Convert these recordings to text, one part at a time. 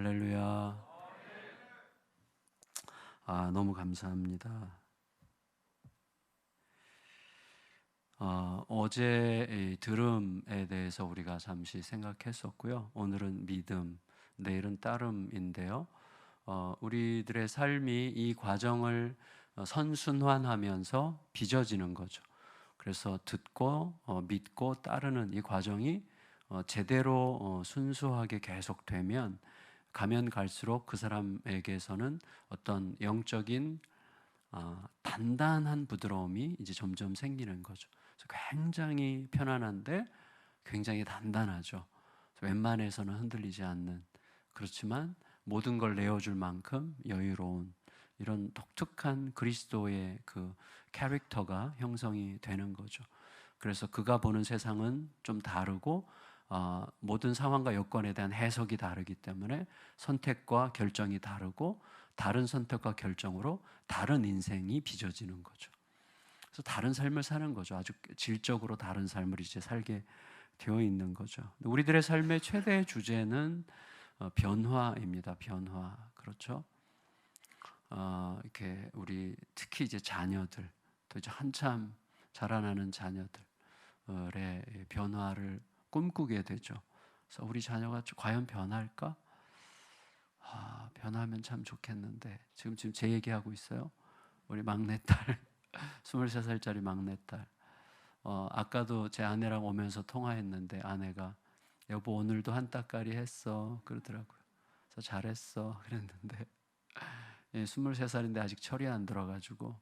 할렐루야. 너무 감사합니다. 어제 이 들음에 대해서 우리가 잠시 생각했었고요. 오늘은 믿음, 내일은 따름인데요. 우리들의 삶이 이 과정을 선순환하면서 빚어지는 거죠. 그래서 듣고 믿고 따르는 이 과정이 제대로 순수하게 계속되면 가면 갈수록 그 사람에게서는 어떤 영적인 단단한 부드러움이 이제 점점 생기는 거죠. 그래서 굉장히 편안한데 굉장히 단단하죠. 웬만해서는 흔들리지 않는, 그렇지만 모든 걸 내어줄 만큼 여유로운 이런 독특한 그리스도의 그 캐릭터가 형성이 되는 거죠. 그래서 그가 보는 세상은 좀 다르고 모든 상황과 여건에 대한 해석이 다르기 때문에 선택과 결정이 다르고 다른 선택과 결정으로 다른 인생이 빚어지는 거죠. 그래서 다른 삶을 사는 거죠. 아주 질적으로 다른 삶을 이제 살게 되어 있는 거죠. 우리들의 삶의 최대 주제는 변화입니다. 변화. 그렇죠? 이렇게 우리 특히 이제 자녀들, 또 이제 한참 자라나는 자녀들의 변화를 꿈꾸게 되죠. 그래서 우리 자녀가 과연 변할까? 변하면 참 좋겠는데 지금 제 얘기하고 있어요. 우리 막내딸 23살짜리 막내딸 아까도 제 아내랑 오면서 통화했는데 아내가 여보 오늘도 한 따까리 했어 그러더라고요. 그래서 잘했어 그랬는데 23살인데 아직 철이 안 들어가지고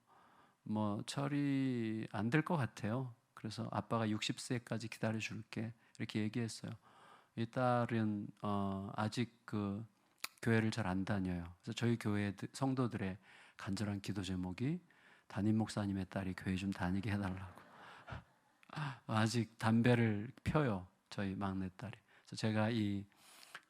뭐 철이 안 될 것 같아요. 그래서 아빠가 60세까지 기다려 줄게 이렇게 얘기했어요. 이 딸은 아직 그 교회를 잘 안 다녀요. 그래서 저희 교회 성도들의 간절한 기도 제목이 담임 목사님의 딸이 교회 좀 다니게 해달라고. 아직 담배를 펴요. 저희 막내딸이. 그래서 제가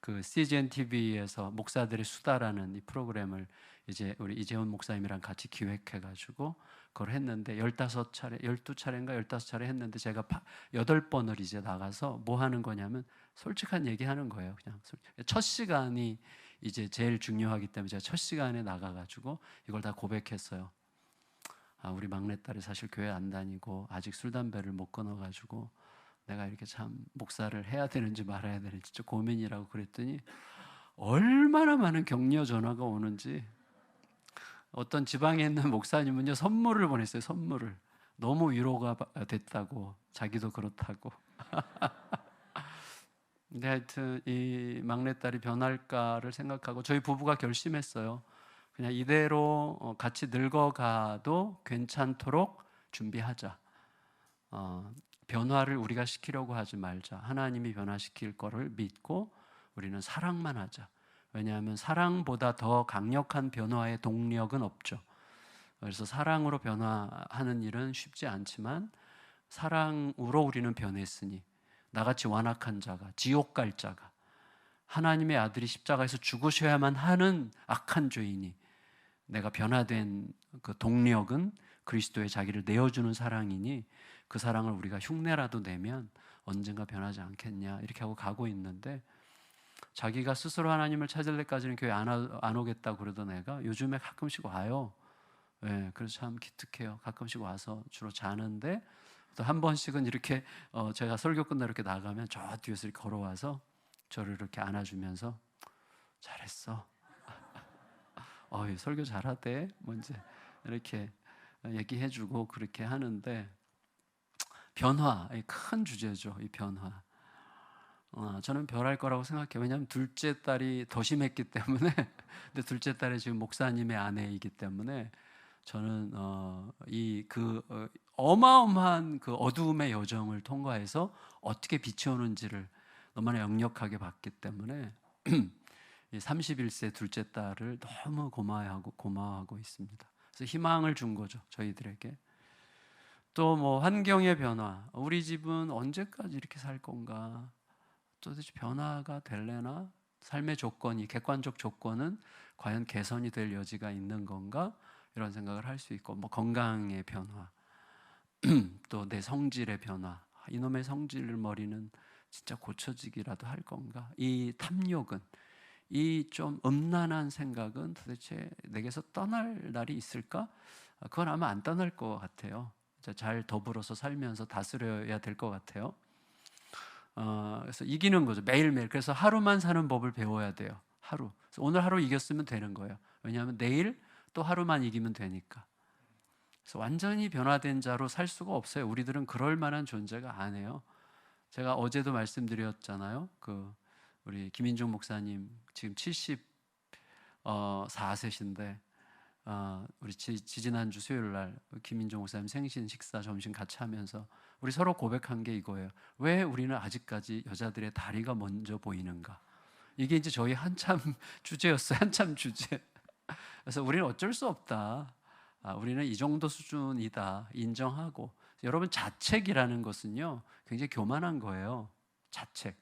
그 CGN TV에서 목사들의 수다라는 이 프로그램을 이제 우리 이재훈 목사님이랑 같이 기획해가지고 그걸 했는데 15차례, 12차례인가 15차례 했는데 제가 8번을 이제 나가서 뭐 하는 거냐면 솔직한 얘기 하는 거예요. 그냥 첫 시간이 이제 제일 중요하기 때문에 제가 첫 시간에 나가가지고 이걸 다 고백했어요. 우리 막내딸이 사실 교회 안 다니고 아직 술 담배를 못 끊어가지고 내가 이렇게 참 목사를 해야 되는지 말아야 되는지 진짜 고민이라고 그랬더니 얼마나 많은 격려 전화가 오는지. 어떤 지방에 있는 목사님은요 선물을 보냈어요. 선물을. 너무 위로가 됐다고, 자기도 그렇다고. 근데 하여튼 이 막내딸이 변할까를 생각하고 저희 부부가 결심했어요. 그냥 이대로 같이 늙어가도 괜찮도록 준비하자. 변화를 우리가 시키려고 하지 말자. 하나님이 변화시킬 거를 믿고 우리는 사랑만 하자. 왜냐하면 사랑보다 더 강력한 변화의 동력은 없죠. 그래서 사랑으로 변화하는 일은 쉽지 않지만 사랑으로 우리는 변했으니 나같이 완악한 자가, 지옥 갈 자가, 하나님의 아들이 십자가에서 죽으셔야만 하는 악한 죄인이 내가 변화된 그 동력은 그리스도의 자기를 내어주는 사랑이니 그 사랑을 우리가 흉내라도 내면 언젠가 변하지 않겠냐 이렇게 하고 가고 있는데, 자기가 스스로 하나님을 찾을 때까지는 교회 안 오겠다고 그러던 애가 요즘에 가끔씩 와요. 네, 그래서 참 기특해요. 가끔씩 와서 주로 자는데 또 한 번씩은 이렇게 제가 설교 끝나 이렇게 나가면 저 뒤에서 이렇게 걸어와서 저를 이렇게 안아주면서 잘했어. 설교 잘하대. 뭔지 이렇게 얘기해주고 그렇게 하는데, 변화, 큰 주제죠. 이 변화. 저는 변할 거라고 생각해요. 왜냐하면 둘째 딸이 더 심했기 때문에. 근데 둘째 딸이 지금 목사님의 아내이기 때문에 저는 어마어마한 그 어두움의 여정을 통과해서 어떻게 빛이 오는지를 너무나 역력하게 봤기 때문에 31세 둘째 딸을 너무 고마워하고 있습니다. 그래서 희망을 준 거죠, 저희들에게. 또 뭐 환경의 변화, 우리 집은 언제까지 이렇게 살 건가? 도대체 변화가 될래나? 삶의 조건이, 객관적 조건은 과연 개선이 될 여지가 있는 건가? 이런 생각을 할 수 있고, 뭐 건강의 변화, 또 내 성질의 변화, 이놈의 성질 머리는 진짜 고쳐지기라도 할 건가? 이 탐욕은, 이 좀 음란한 생각은 도대체 내게서 떠날 날이 있을까? 그건 아마 안 떠날 것 같아요. 잘 더불어서 살면서 다스려야 될 것 같아요. 그래서 이기는 거죠. 매일매일. 그래서 하루만 사는 법을 배워야 돼요. 하루. 그래서 오늘 하루 이겼으면 되는 거예요. 왜냐하면 내일 또 하루만 이기면 되니까. 그래서 완전히 변화된 자로 살 수가 없어요. 우리들은 그럴 만한 존재가 아니에요. 제가 어제도 말씀드렸잖아요. 우리 김인종 목사님 지금 74세신데 우리 지지난주 수요일 날 김인종 목사님 생신 식사 점심 같이 하면서 우리 서로 고백한 게 이거예요. 왜 우리는 아직까지 여자들의 다리가 먼저 보이는가? 이게 이제 저희 한참 주제였어요. 한참 주제. 그래서 우리는 어쩔 수 없다. 우리는 이 정도 수준이다. 인정하고. 여러분, 자책이라는 것은요 굉장히 교만한 거예요. 자책.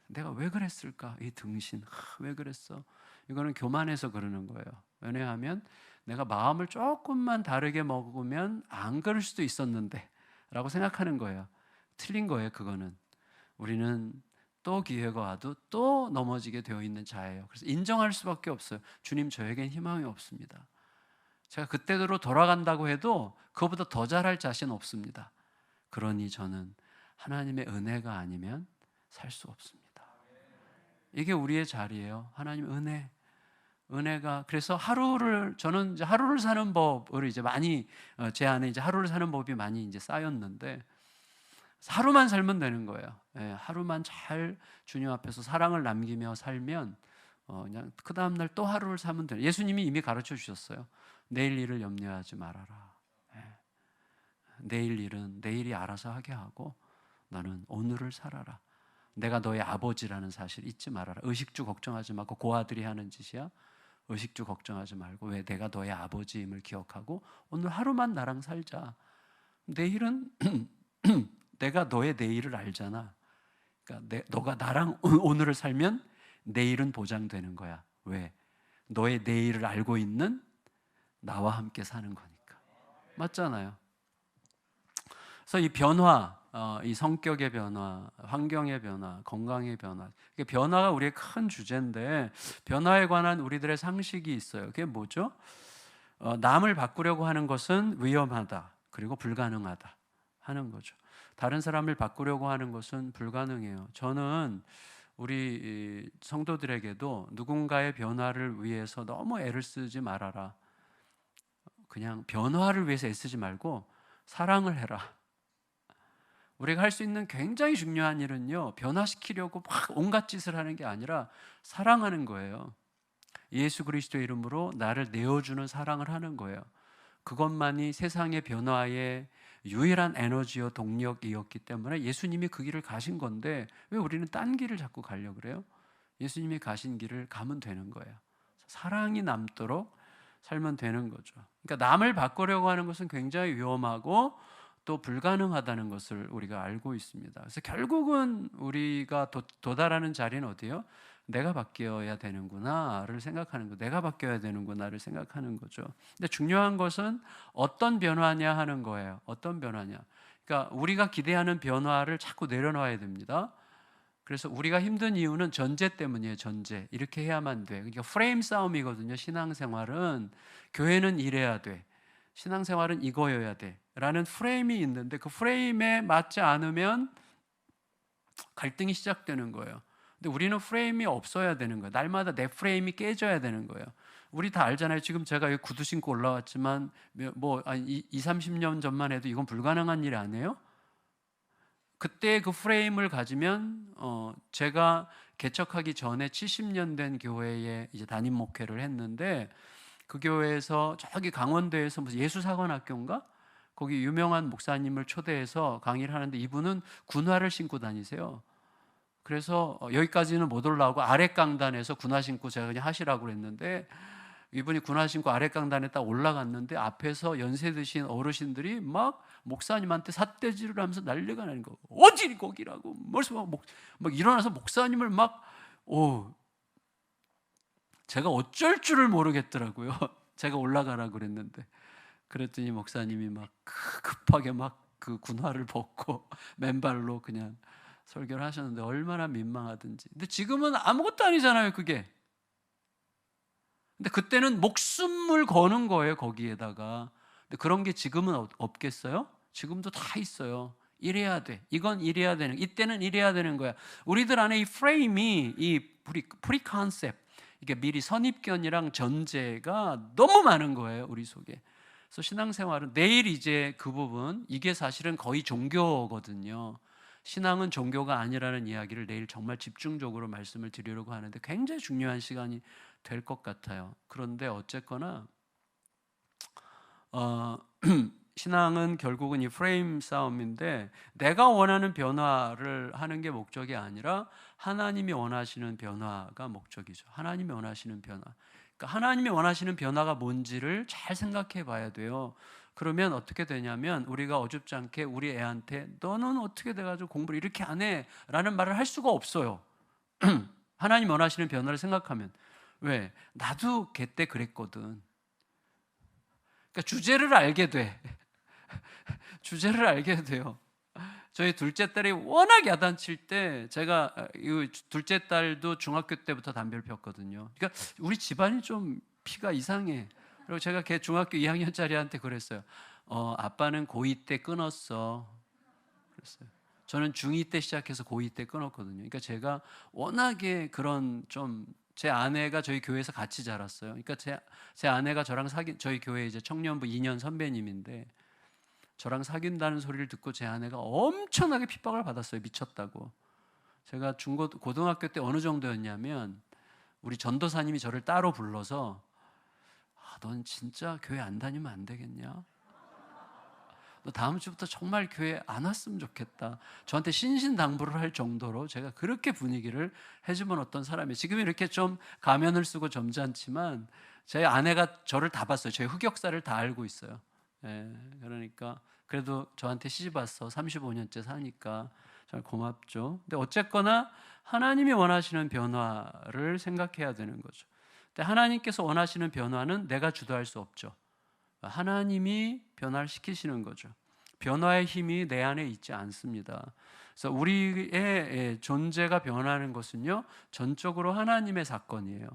내가 왜 그랬을까? 이 등신. 왜 그랬어? 이거는 교만해서 그러는 거예요. 왜냐하면 내가 마음을 조금만 다르게 먹으면 안 그럴 수도 있었는데 라고 생각하는 거예요. 틀린 거예요. 그거는. 우리는 또 기회가 와도 또 넘어지게 되어 있는 자예요. 그래서 인정할 수밖에 없어요. 주님, 저에겐 희망이 없습니다. 제가 그때대로 돌아간다고 해도 그거보다 더 잘할 자신 없습니다. 그러니 저는 하나님의 은혜가 아니면 살 수 없습니다. 이게 우리의 자리예요. 하나님 은혜가. 그래서 저는 이제 하루를 사는 법을 이제 많이 제 안에 이제 하루를 사는 법이 많이 이제 쌓였는데 하루만 살면 되는 거예요. 하루만 잘 주님 앞에서 사랑을 남기며 살면 그냥 그 다음 날 또 하루를 사면 돼요. 예수님이 이미 가르쳐 주셨어요. 내일 일을 염려하지 말아라. 내일 일은 내일이 알아서 하게 하고 너는 오늘을 살아라. 내가 너의 아버지라는 사실 잊지 말아라. 의식주 걱정하지 말고 고아들이 하는 짓이야. 의식주 걱정하지 말고 왜 내가 너의 아버지임을 기억하고 오늘 하루만 나랑 살자. 내일은 내가 너의 내일을 알잖아. 그러니까 너가 나랑 오늘을 살면 내일은 보장되는 거야. 왜? 너의 내일을 알고 있는 나와 함께 사는 거니까. 맞잖아요. 그래서 이 변화, 이 성격의 변화, 환경의 변화, 건강의 변화, 이게 변화가 우리의 큰 주제인데 변화에 관한 우리들의 상식이 있어요. 그게 뭐죠? 남을 바꾸려고 하는 것은 위험하다, 그리고 불가능하다 하는 거죠. 다른 사람을 바꾸려고 하는 것은 불가능해요. 저는 우리 성도들에게도 누군가의 변화를 위해서 너무 애를 쓰지 말아라. 그냥 변화를 위해서 애쓰지 말고 사랑을 해라. 우리가 할 수 있는 굉장히 중요한 일은요, 변화시키려고 막 온갖 짓을 하는 게 아니라 사랑하는 거예요. 예수 그리스도의 이름으로 나를 내어주는 사랑을 하는 거예요. 그것만이 세상의 변화의 유일한 에너지요 동력이었기 때문에 예수님이 그 길을 가신 건데 왜 우리는 딴 길을 자꾸 가려고 그래요? 예수님이 가신 길을 가면 되는 거예요. 사랑이 남도록 살면 되는 거죠. 그러니까 남을 바꾸려고 하는 것은 굉장히 위험하고 또 불가능하다는 것을 우리가 알고 있습니다. 그래서 결국은 우리가 도달하는 자리는 어디예요? 내가 바뀌어야 되는구나를 생각하는 거, 내가 바뀌어야 되는구나를 생각하는 거죠. 근데 중요한 것은 어떤 변화냐 하는 거예요. 어떤 변화냐. 그러니까 우리가 기대하는 변화를 자꾸 내려놔야 됩니다. 그래서 우리가 힘든 이유는 전제 때문이에요. 전제. 이렇게 해야만 돼. 그러니까 프레임 싸움이거든요. 신앙생활은. 교회는 이래야 돼. 신앙생활은 이거여야 돼. 라는 프레임이 있는데 그 프레임에 맞지 않으면 갈등이 시작되는 거예요. 근데 우리는 프레임이 없어야 되는 거예요. 날마다 내 프레임이 깨져야 되는 거예요. 우리 다 알잖아요. 지금 제가 여기 구두 신고 올라왔지만 30년 전만 해도 이건 불가능한 일 아니에요? 그때 그 프레임을 가지면 제가 개척하기 전에 70년 된 교회에 이제 담임 목회를 했는데 그 교회에서 저기 강원도에서 무슨 예수사관학교인가? 거기 유명한 목사님을 초대해서 강의를 하는데 이분은 군화를 신고 다니세요. 그래서 여기까지는 못 올라오고 아랫강단에서 군화 신고 제가 그냥 하시라고 그랬는데 이분이 군화 신고 아랫강단에 딱 올라갔는데 앞에서 연세 드신 어르신들이 막 목사님한테 삿대질을 하면서 난리가 나는 거. 어디 거기라고. 막 일어나서 목사님을 제가 어쩔 줄을 모르겠더라고요. 제가 올라가라고 그랬는데. 그랬더니 목사님이 막 급하게 막 그 군화를 벗고 맨발로 그냥 설교를 하셨는데 얼마나 민망하든지. 근데 지금은 아무것도 아니잖아요, 그게. 근데 그때는 목숨을 거는 거예요, 거기에다가. 근데 그런 게 지금은 없겠어요? 지금도 다 있어요. 이래야 돼. 이건 이래야 되는, 이때는 이래야 되는 거야. 우리들 안에 이 프레임이, 이 프리 컨셉, 이게 미리 선입견이랑 전제가 너무 많은 거예요, 우리 속에. 그래서 신앙생활은 내일 이제 그 부분, 이게 사실은 거의 종교거든요. 신앙은 종교가 아니라는 이야기를 내일 정말 집중적으로 말씀을 드리려고 하는데 굉장히 중요한 시간이 될 것 같아요. 그런데 어쨌거나 신앙은 결국은 이 프레임 싸움인데, 내가 원하는 변화를 하는 게 목적이 아니라 하나님이 원하시는 변화가 목적이죠. 하나님이 원하시는 변화. 그러니까 하나님이 원하시는 변화가 뭔지를 잘 생각해 봐야 돼요. 그러면 어떻게 되냐면, 우리가 어줍지 않게 우리 애한테 너는 어떻게 돼가지고 공부를 이렇게 안 해? 라는 말을 할 수가 없어요. 하나님 원하시는 변화를 생각하면. 왜? 나도 걔 때 그랬거든. 그러니까 주제를 알게 돼. 주제를 알게 돼요. 저희 둘째 딸이 워낙 야단칠 때, 제가 이 둘째 딸도 중학교 때부터 담배를 폈거든요. 그러니까 우리 집안이 좀 피가 이상해. 그리고 제가 걔 중학교 2학년짜리한테 그랬어요. 아빠는 고2 때 끊었어. 그랬어요. 저는 중2 때 시작해서 고2 때 끊었거든요. 그러니까 제가 워낙에 그런 좀, 제 아내가 저희 교회에서 같이 자랐어요. 그러니까 제 아내가 저랑 저희 교회 이제 청년부 2년 선배님인데, 저랑 사귄다는 소리를 듣고 제 아내가 엄청나게 핍박을 받았어요. 미쳤다고. 제가 고등학교 때 어느 정도였냐면, 우리 전도사님이 저를 따로 불러서 넌 진짜 교회 안 다니면 안 되겠냐? 너 다음 주부터 정말 교회 안 왔으면 좋겠다. 저한테 신신당부를 할 정도로 제가 그렇게 분위기를 해주면 어떤 사람이, 지금 이렇게 좀 가면을 쓰고 점잖지만 제 아내가 저를 다 봤어요. 제 흑역사를 다 알고 있어요. 예, 그러니까 그래도 저한테 시집 와서 35년째 사니까 정말 고맙죠. 근데 어쨌거나 하나님이 원하시는 변화를 생각해야 되는 거죠. 근데 하나님께서 원하시는 변화는 내가 주도할 수 없죠. 하나님이 변화를 시키시는 거죠. 변화의 힘이 내 안에 있지 않습니다. 그래서 우리의 존재가 변하는 것은요, 전적으로 하나님의 사건이에요.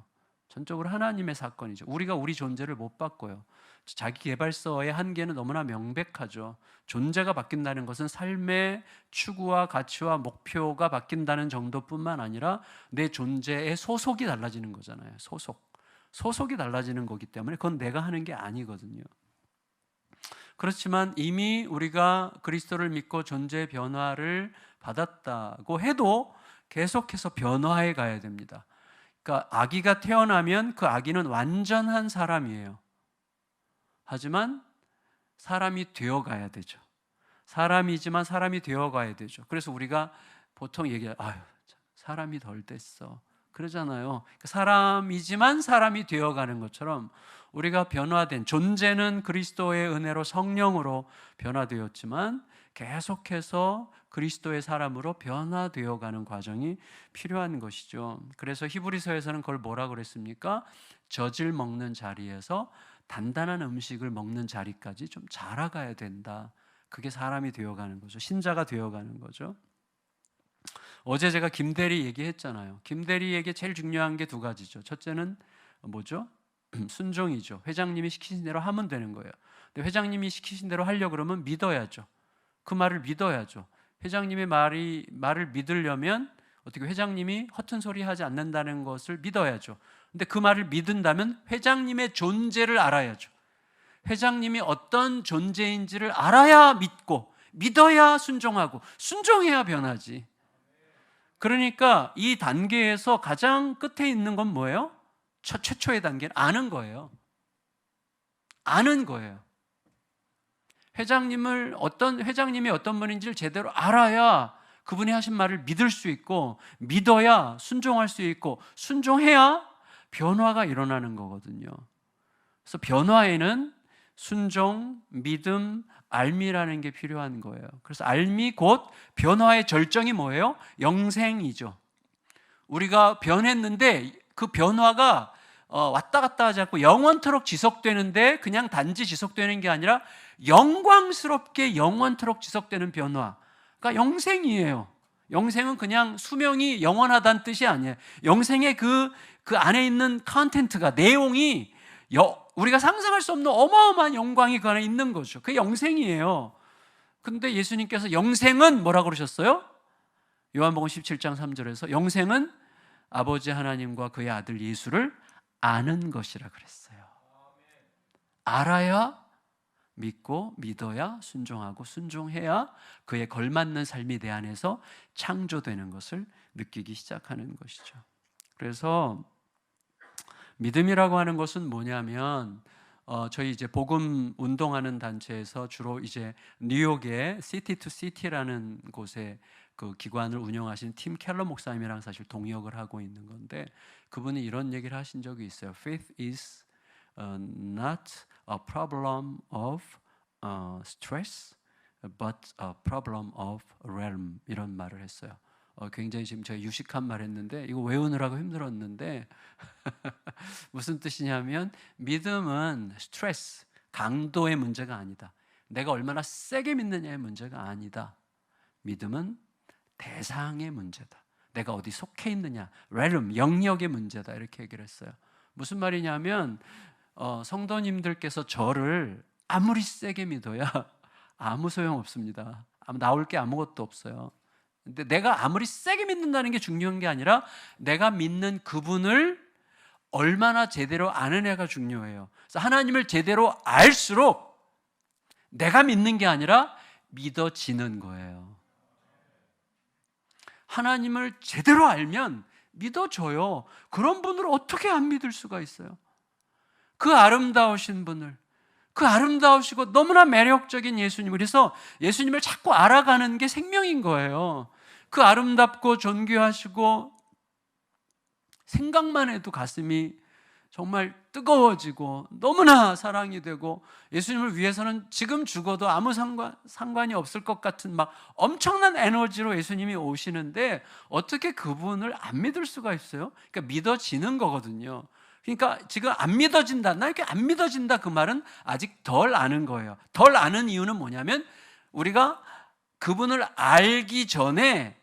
전적으로 하나님의 사건이죠. 우리가 우리 존재를 못 바꿔요. 자기 개발서의 한계는 너무나 명백하죠. 존재가 바뀐다는 것은 삶의 추구와 가치와 목표가 바뀐다는 정도뿐만 아니라 내 존재의 소속이 달라지는 거잖아요. 소속이 달라지는 거기 때문에 그건 내가 하는 게 아니거든요. 그렇지만 이미 우리가 그리스도를 믿고 존재의 변화를 받았다고 해도 계속해서 변화해 가야 됩니다. 그러니까 아기가 태어나면 그 아기는 완전한 사람이에요. 하지만 사람이 되어가야 되죠. 사람이지만 사람이 되어가야 되죠. 그래서 우리가 보통 얘기해요. 사람이 덜 됐어. 그러잖아요. 사람이지만 사람이 되어가는 것처럼 우리가 변화된, 존재는 그리스도의 은혜로 성령으로 변화되었지만 계속해서 그리스도의 사람으로 변화되어가는 과정이 필요한 것이죠. 그래서 히브리서에서는 그걸 뭐라고 그랬습니까? 젖을 먹는 자리에서 단단한 음식을 먹는 자리까지 좀 자라가야 된다. 그게 사람이 되어가는 거죠. 신자가 되어가는 거죠. 어제 제가 김대리 얘기했잖아요. 김대리에게 제일 중요한 게 두 가지죠. 첫째는 뭐죠? 순종이죠. 회장님이 시키신 대로 하면 되는 거예요. 근데 회장님이 시키신 대로 하려고 그러면 믿어야죠. 그 말을 믿어야죠. 회장님의 말을 믿으려면 어떻게, 회장님이 허튼 소리 하지 않는다는 것을 믿어야죠. 근데 그 말을 믿는다면 회장님의 존재를 알아야죠. 회장님이 어떤 존재인지를 알아야 믿고, 믿어야 순종하고, 순종해야 변하지. 그러니까 이 단계에서 가장 끝에 있는 건 뭐예요? 최초의 단계는 아는 거예요. 아는 거예요. 회장님이 어떤 분인지를 제대로 알아야 그분이 하신 말을 믿을 수 있고, 믿어야 순종할 수 있고, 순종해야 변화가 일어나는 거거든요. 그래서 변화에는 순종, 믿음, 알미라는 게 필요한 거예요. 그래서 알미 곧 변화의 절정이 뭐예요? 영생이죠. 우리가 변했는데 그 변화가 왔다 갔다 하지 않고 영원토록 지속되는데, 그냥 단지 지속되는 게 아니라 영광스럽게 영원토록 지속되는 변화가 영생이에요. 영생은 그냥 수명이 영원하다는 뜻이 아니에요. 영생의 그 안에 있는 컨텐츠가, 내용이 우리가 상상할 수 없는 어마어마한 영광이 그 안에 있는 거죠. 그게 영생이에요. 근데 예수님께서 영생은 뭐라고 그러셨어요? 요한복음 17장 3절에서 영생은 아버지 하나님과 그의 아들 예수를 아는 것이라 그랬어요. 알아야 믿고, 믿어야 순종하고, 순종해야 그에 걸맞는 삶이 내 안에서 창조되는 것을 느끼기 시작하는 것이죠. 그래서 믿음이라고 하는 것은 뭐냐면, 저희 이제 복음 운동하는 단체에서 주로 이제 뉴욕의 시티 투 시티라는 곳에 그 기관을 운영하신 팀 켈러 목사님이랑 사실 동역을 하고 있는 건데, 그분이 이런 얘기를 하신 적이 있어요. Faith is not a problem of stress, but a problem of realm, 이런 말을 했어요. 굉장히 지금 제가 유식한 말 했는데 이거 외우느라고 힘들었는데 무슨 뜻이냐면, 믿음은 스트레스, 강도의 문제가 아니다. 내가 얼마나 세게 믿느냐의 문제가 아니다. 믿음은 대상의 문제다. 내가 어디 속해 있느냐, realm, 영역의 문제다. 이렇게 얘기를 했어요. 무슨 말이냐면, 성도님들께서 저를 아무리 세게 믿어야 아무 소용 없습니다. 나올 게 아무것도 없어요. 근데 내가 아무리 세게 믿는다는 게 중요한 게 아니라 내가 믿는 그분을 얼마나 제대로 아는 애가 중요해요. 그래서 하나님을 제대로 알수록 내가 믿는 게 아니라 믿어지는 거예요. 하나님을 제대로 알면 믿어져요. 그런 분을 어떻게 안 믿을 수가 있어요? 그 아름다우신 분을, 그 아름다우시고 너무나 매력적인 예수님, 그래서 예수님을 자꾸 알아가는 게 생명인 거예요. 그 아름답고 존귀하시고 생각만 해도 가슴이 정말 뜨거워지고 너무나 사랑이 되고, 예수님을 위해서는 지금 죽어도 아무 상관이 없을 것 같은 막 엄청난 에너지로 예수님이 오시는데 어떻게 그분을 안 믿을 수가 있어요? 그러니까 믿어지는 거거든요. 그러니까 지금 안 믿어진다, 나 이렇게 안 믿어진다, 그 말은 아직 덜 아는 거예요. 덜 아는 이유는 뭐냐면, 우리가 그분을 알기 전에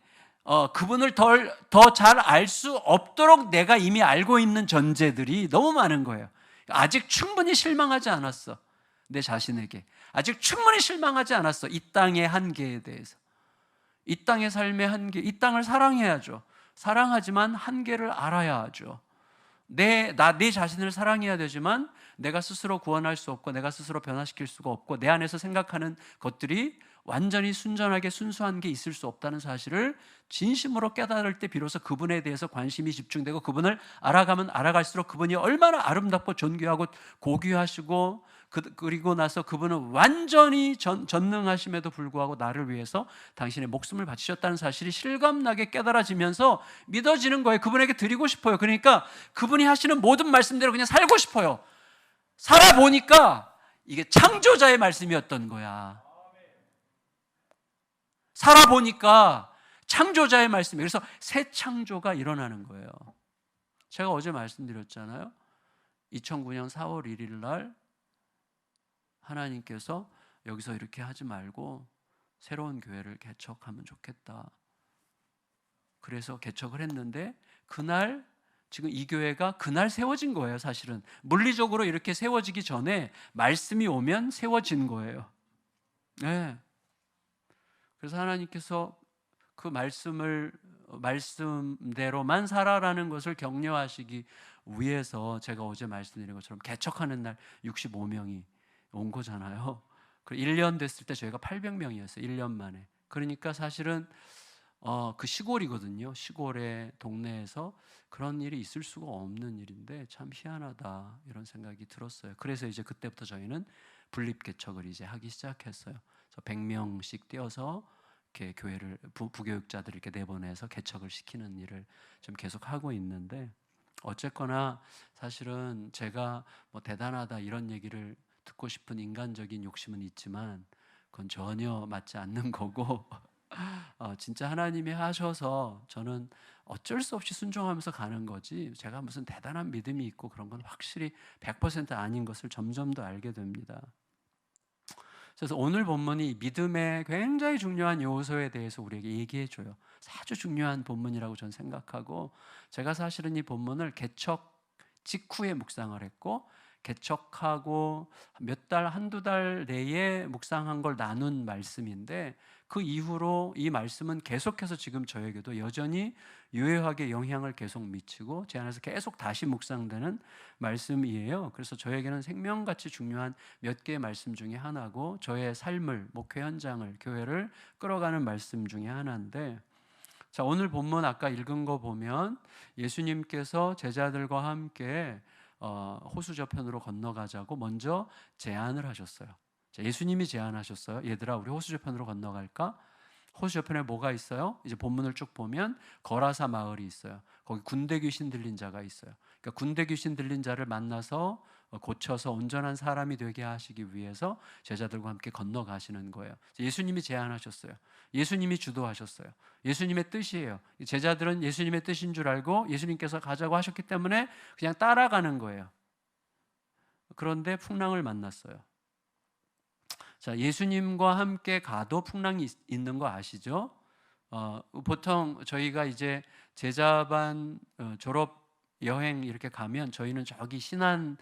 그분을 더 잘 알 수 없도록 내가 이미 알고 있는 전제들이 너무 많은 거예요. 아직 충분히 실망하지 않았어. 내 자신에게 아직 충분히 실망하지 않았어. 이 땅의 한계에 대해서, 이 땅의 삶의 한계, 이 땅을 사랑해야죠. 사랑하지만 한계를 알아야 하죠. 내 자신을 사랑해야 되지만 내가 스스로 구원할 수 없고, 내가 스스로 변화시킬 수가 없고, 내 안에서 생각하는 것들이 완전히 순전하게 순수한 게 있을 수 없다는 사실을 진심으로 깨달을 때 비로소 그분에 대해서 관심이 집중되고, 그분을 알아가면 알아갈수록 그분이 얼마나 아름답고 존귀하고 고귀하시고, 그리고 나서 그분은 완전히 전능하심에도 불구하고 나를 위해서 당신의 목숨을 바치셨다는 사실이 실감나게 깨달아지면서 믿어지는 거예요. 그분에게 드리고 싶어요. 그러니까 그분이 하시는 모든 말씀대로 그냥 살고 싶어요. 살아보니까 이게 창조자의 말씀이었던 거야. 살아보니까 창조자의 말씀이에요. 그래서 새 창조가 일어나는 거예요. 제가 어제 말씀드렸잖아요. 2009년 4월 1일 날 하나님께서 여기서 이렇게 하지 말고 새로운 교회를 개척하면 좋겠다. 그래서 개척을 했는데, 그날, 지금 이 교회가 그날 세워진 거예요. 사실은 물리적으로 이렇게 세워지기 전에 말씀이 오면 세워진 거예요. 네. 그래서 하나님께서 그 말씀대로만 살아라는 것을 격려하시기 위해서 제가 어제 말씀드린 것처럼 개척하는 날 65명이 온 거잖아요. 1년 됐을 때 저희가 800명이었어요. 1년 만에. 그러니까 사실은 그 시골이거든요. 시골의 동네에서 그런 일이 있을 수가 없는 일인데 참 희한하다, 이런 생각이 들었어요. 그래서 이제 그때부터 저희는 분립 개척을 이제 하기 시작했어요. 그래서 100명씩 띄어서 이렇게 교회를 부교육자들 이렇게 내보내서 개척을 시키는 일을 좀 계속 하고 있는데, 어쨌거나 사실은 제가 뭐 대단하다 이런 얘기를 듣고 싶은 인간적인 욕심은 있지만 그건 전혀 맞지 않는 거고 진짜 하나님이 하셔서 저는 어쩔 수 없이 순종하면서 가는 거지, 제가 무슨 대단한 믿음이 있고 그런 건 확실히 100% 아닌 것을 점점 더 알게 됩니다. 그래서 오늘 본문이 믿음의 굉장히 중요한 요소에 대해서 우리에게 얘기해 줘요. 아주 중요한 본문이라고 저는 생각하고, 제가 사실은 이 본문을 개척 직후에 묵상을 했고, 개척하고 몇 달, 한두 달 내에 묵상한 걸 나눈 말씀인데, 그 이후로 이 말씀은 계속해서 지금 저에게도 여전히 유효하게 영향을 계속 미치고 제 안에서 계속 다시 묵상되는 말씀이에요. 그래서 저에게는 생명같이 중요한 몇 개의 말씀 중에 하나고, 저의 삶을, 목회 현장을, 교회를 끌어가는 말씀 중에 하나인데, 자, 오늘 본문 아까 읽은 거 보면 예수님께서 제자들과 함께 호수 저편으로 건너가자고 먼저 제안을 하셨어요. 자, 예수님이 제안하셨어요. 얘들아, 우리 호수 저편으로 건너갈까? 호수 저편에 뭐가 있어요? 이제 본문을 쭉 보면 거라사 마을이 있어요. 거기 군대 귀신 들린 자가 있어요. 그러니까 군대 귀신 들린 자를 만나서 고쳐서 온전한 사람이 되게 하시기 위해서 제자들과 함께 건너가시는 거예요. 예수님이 제안하셨어요. 예수님이 주도하셨어요. 예수님의 뜻이에요. 제자들은 예수님의 뜻인 줄 알고 예수님께서 가자고 하셨기 때문에 그냥 따라가는 거예요. 그런데 풍랑을 만났어요. 자, 예수님과 함께 가도 풍랑이 있는 거 아시죠? 보통 저희가 이제 제자반 졸업 여행 이렇게 가면 저희는 저기 신안의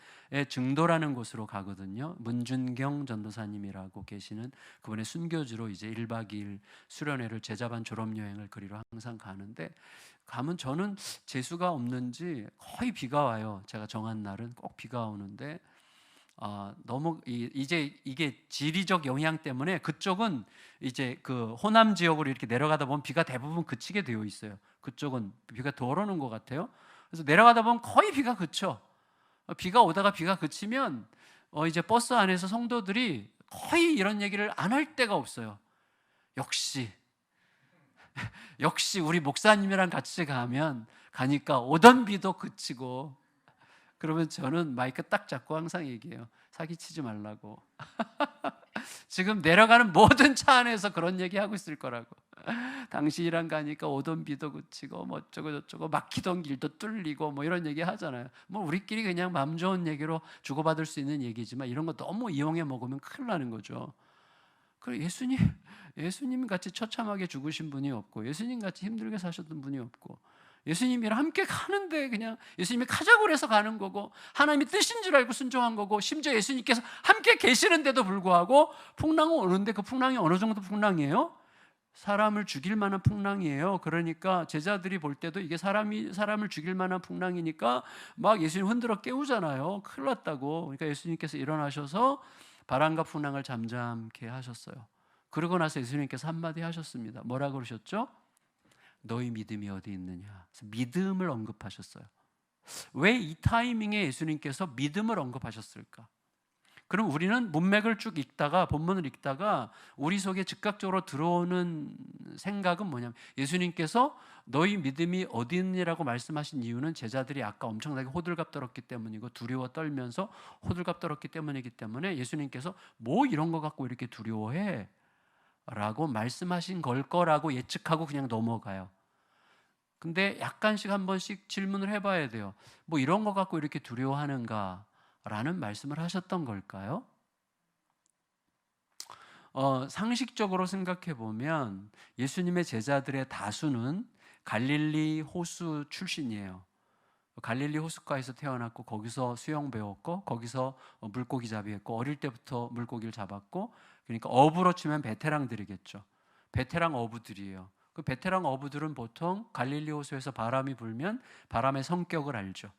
증도라는 곳으로 가거든요. 문준경 전도사님이라고 계시는 그분의 순교지로 이제 1박 2일 수련회를, 제자반 졸업 여행을 그리러 항상 가는데, 가면 저는 재수가 없는지 거의 비가 와요. 제가 정한 날은 꼭 비가 오는데, 너무 이제 이게 지리적 영향 때문에 그쪽은 이제 그 호남 지역으로 이렇게 내려가다 보면 비가 대부분 그치게 되어 있어요. 그쪽은 비가 덜 오는 것 같아요. 그래서 내려가다 보면 거의 비가 그쳐. 비가 오다가 비가 그치면 이제 버스 안에서 성도들이 거의 이런 얘기를 안 할 데가 없어요. 역시 우리 목사님이랑 같이 가니까 오던 비도 그치고. 그러면 저는 마이크 딱 잡고 항상 얘기해요. 사기치지 말라고. 지금 내려가는 모든 차 안에서 그런 얘기하고 있을 거라고. 당신이랑 가니까 오던 비도 그치고 뭐 어쩌고 저쩌고 막히던 길도 뚫리고 뭐 이런 얘기 하잖아요. 뭐 우리끼리 그냥 마음 좋은 얘기로 주고받을 수 있는 얘기지만 이런 거 너무 이용해 먹으면 큰일 나는 거죠. 그리고 예수님 같이 처참하게 죽으신 분이 없고, 예수님 같이 힘들게 사셨던 분이 없고, 예수님이랑 함께 가는데 그냥 예수님이 가자고 해서 가는 거고, 하나님이 뜻인 줄 알고 순종한 거고, 심지어 예수님께서 함께 계시는데도 불구하고 풍랑은 오는데, 그 풍랑이 어느 정도 풍랑이에요? 사람을 죽일 만한 풍랑이에요. 그러니까 제자들이 볼 때도 이게 사람을 죽일 만한 풍랑이니까 막 예수님 흔들어 깨우잖아요. 큰일 났다고. 그러니까 예수님께서 일어나셔서 바람과 풍랑을 잠잠케 하셨어요. 그러고 나서 예수님께서 한마디 하셨습니다. 뭐라고 그러셨죠? 너희 믿음이 어디 있느냐. 그래서 믿음을 언급하셨어요. 왜 이 타이밍에 예수님께서 믿음을 언급하셨을까? 그럼 우리는 문맥을 쭉 읽다가, 본문을 읽다가 우리 속에 즉각적으로 들어오는 생각은 뭐냐면, 예수님께서 너희 믿음이 어디 있느냐라고 말씀하신 이유는 제자들이 아까 엄청나게 호들갑 떨었기 때문이고, 두려워 떨면서 호들갑 떨었기 때문이기 때문에 예수님께서 뭐 이런 거 갖고 이렇게 두려워해? 라고 말씀하신 걸 거라고 예측하고 그냥 넘어가요. 근데 약간씩 한 번씩 질문을 해봐야 돼요. 뭐 이런 거 갖고 이렇게 두려워하는가? 라는 말씀을 하셨던 걸까요? 상식적으로 생각해 보면 예수님의 제자들의 다수는 갈릴리 호수 출신이에요. 갈릴리 호숫가에서 태어났고 거기서 수영 배웠고 거기서 물고기 잡이 했고 어릴 때부터 물고기를 잡았고, 그러니까 어부로 치면 베테랑들이겠죠. 베테랑 어부들이에요. 그 베테랑 어부들은 보통 갈릴리 호수에서 바람이 불면 바람의 성격을 알죠.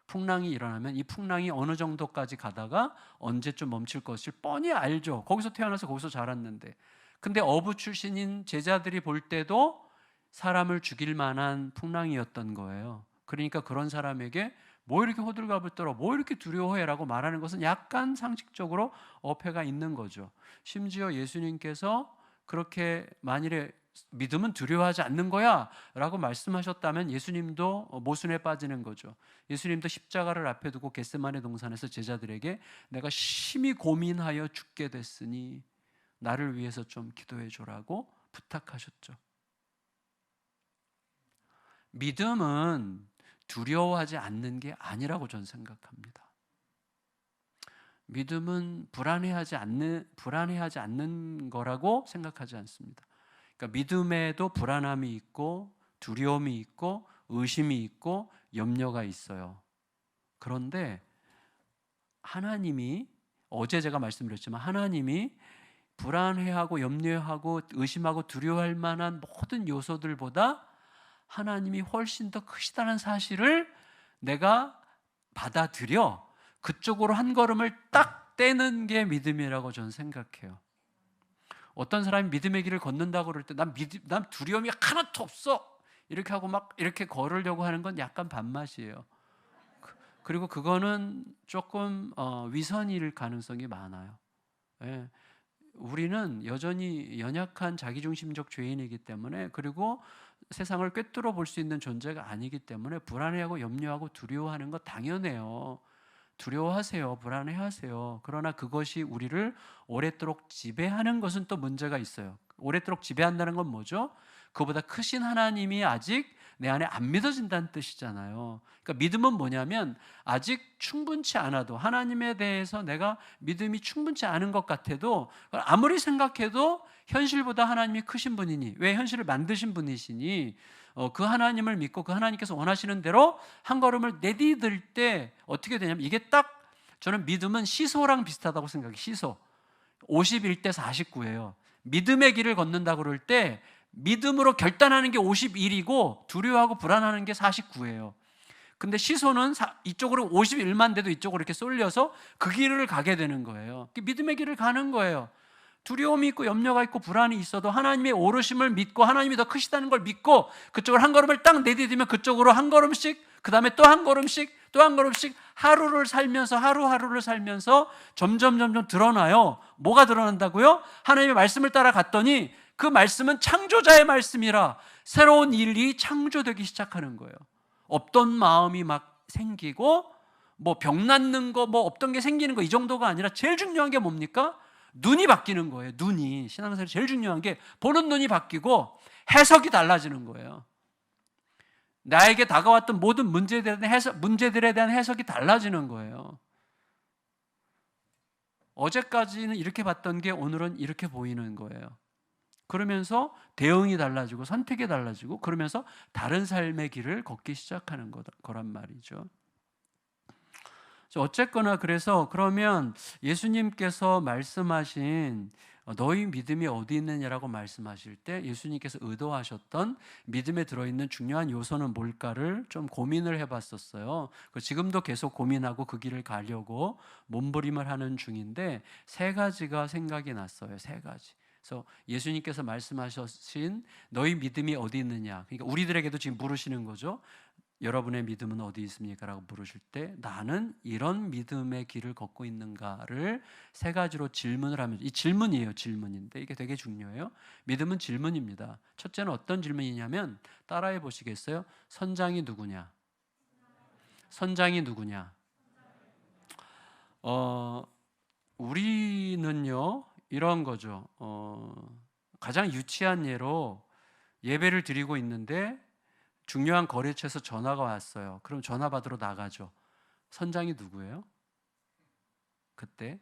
풍랑이 일어나면 이 풍랑이 어느 정도까지 가다가 언제쯤 멈출 것을 뻔히 알죠. 거기서 태어나서 거기서 자랐는데. 근데 어부 출신인 제자들이 볼 때도 사람을 죽일 만한 풍랑이었던 거예요. 그러니까 그런 사람에게 뭐 이렇게 호들갑을 떨어, 뭐 이렇게 두려워해라고 말하는 것은 약간 상식적으로 어폐가 있는 거죠. 심지어 예수님께서 그렇게 만일에 믿음은 두려워하지 않는 거야 라고 말씀하셨다면 예수님도 모순에 빠지는 거죠. 예수님도 십자가를 앞에 두고 겟세마네 동산에서 제자들에게 내가 심히 고민하여 죽게 됐으니 나를 위해서 좀 기도해 줘라고 부탁하셨죠. 믿음은 두려워하지 않는 게 아니라고 저는 생각합니다. 믿음은 불안해하지 않는 거라고 생각하지 않습니다. 그러니까 믿음에도 불안함이 있고 두려움이 있고 의심이 있고 염려가 있어요. 그런데 하나님이, 어제 제가 말씀드렸지만 하나님이 불안해하고 염려하고 의심하고 두려워할 만한 모든 요소들보다 하나님이 훨씬 더 크시다는 사실을 내가 받아들여 그쪽으로 한 걸음을 딱 떼는 게 믿음이라고 저는 생각해요. 어떤 사람이 믿음의 길을 걷는다고 그럴 때 난 두려움이 하나도 없어 이렇게 하고 막 이렇게 걸으려고 하는 건 약간 반맛이에요. 그리고 그거는 조금 위선일 가능성이 많아요. 예. 우리는 여전히 연약한 자기중심적 죄인이기 때문에, 그리고 세상을 꿰뚫어 볼 수 있는 존재가 아니기 때문에 불안해하고 염려하고 두려워하는 거 당연해요. 두려워하세요. 불안해하세요. 그러나 그것이 우리를 오랫도록 지배하는 것은 또 문제가 있어요. 오랫도록 지배한다는 건 뭐죠? 그보다 크신 하나님이 아직 내 안에 안 믿어진다는 뜻이잖아요. 그러니까 믿음은 뭐냐면 아직 충분치 않아도, 하나님에 대해서 내가 믿음이 충분치 않은 것 같아도 아무리 생각해도 현실보다 하나님이 크신 분이니, 왜 현실을 만드신 분이시니 그 하나님을 믿고 그 하나님께서 원하시는 대로 한 걸음을 내디딜 때 어떻게 되냐면, 이게 딱 저는 믿음은 시소랑 비슷하다고 생각해요. 시소 51대 49예요. 믿음의 길을 걷는다고 그럴 때 믿음으로 결단하는 게 51이고 두려워하고 불안하는 게 49예요. 근데 시소는 이쪽으로 51만 돼도 이쪽으로 이렇게 쏠려서 그 길을 가게 되는 거예요. 믿음의 길을 가는 거예요. 두려움이 있고 염려가 있고 불안이 있어도 하나님의 오르심을 믿고 하나님이 더 크시다는 걸 믿고 그쪽으로 한 걸음을 딱 내디디면 그쪽으로 한 걸음씩, 그 다음에 또 한 걸음씩, 또 한 걸음씩 하루를 살면서, 하루하루를 살면서 점점 드러나요. 뭐가 드러난다고요? 하나님의 말씀을 따라갔더니 그 말씀은 창조자의 말씀이라 새로운 일이 창조되기 시작하는 거예요. 없던 마음이 막 생기고, 뭐 병 낫는 거, 뭐 없던 게 생기는 거, 이 정도가 아니라 제일 중요한 게 뭡니까? 눈이 바뀌는 거예요. 눈이. 신앙생활 제일 중요한 게 보는 눈이 바뀌고 해석이 달라지는 거예요. 나에게 다가왔던 모든 문제들에 대한 해석이 달라지는 거예요. 어제까지는 이렇게 봤던 게 오늘은 이렇게 보이는 거예요. 그러면서 대응이 달라지고 선택이 달라지고, 그러면서 다른 삶의 길을 걷기 시작하는 거란 말이죠. 어쨌거나 그래서 그러면 예수님께서 말씀하신 너희 믿음이 어디 있느냐라고 말씀하실 때 예수님께서 의도하셨던 믿음에 들어있는 중요한 요소는 뭘까를 좀 고민을 해봤었어요. 지금도 계속 고민하고 그 길을 가려고 몸부림을 하는 중인데, 세 가지가 생각이 났어요. 세 가지. 그래서 예수님께서 말씀하신 너희 믿음이 어디 있느냐, 그러니까 우리들에게도 지금 물으시는 거죠. 여러분의 믿음은 어디 있습니까? 라고 물으실 때 나는 이런 믿음의 길을 걷고 있는가를 세 가지로 질문을 하면, 이 질문이에요. 질문인데 이게 되게 중요해요. 믿음은 질문입니다. 첫째는 어떤 질문이냐면, 따라해 보시겠어요? 선장이 누구냐? 선장이 누구냐? 우리는요 이런 거죠. 가장 유치한 예로 예배를 드리고 있는데 중요한 거래처에서 전화가 왔어요. 그럼 전화 받으러 나가죠. 선장이 누구예요? 그때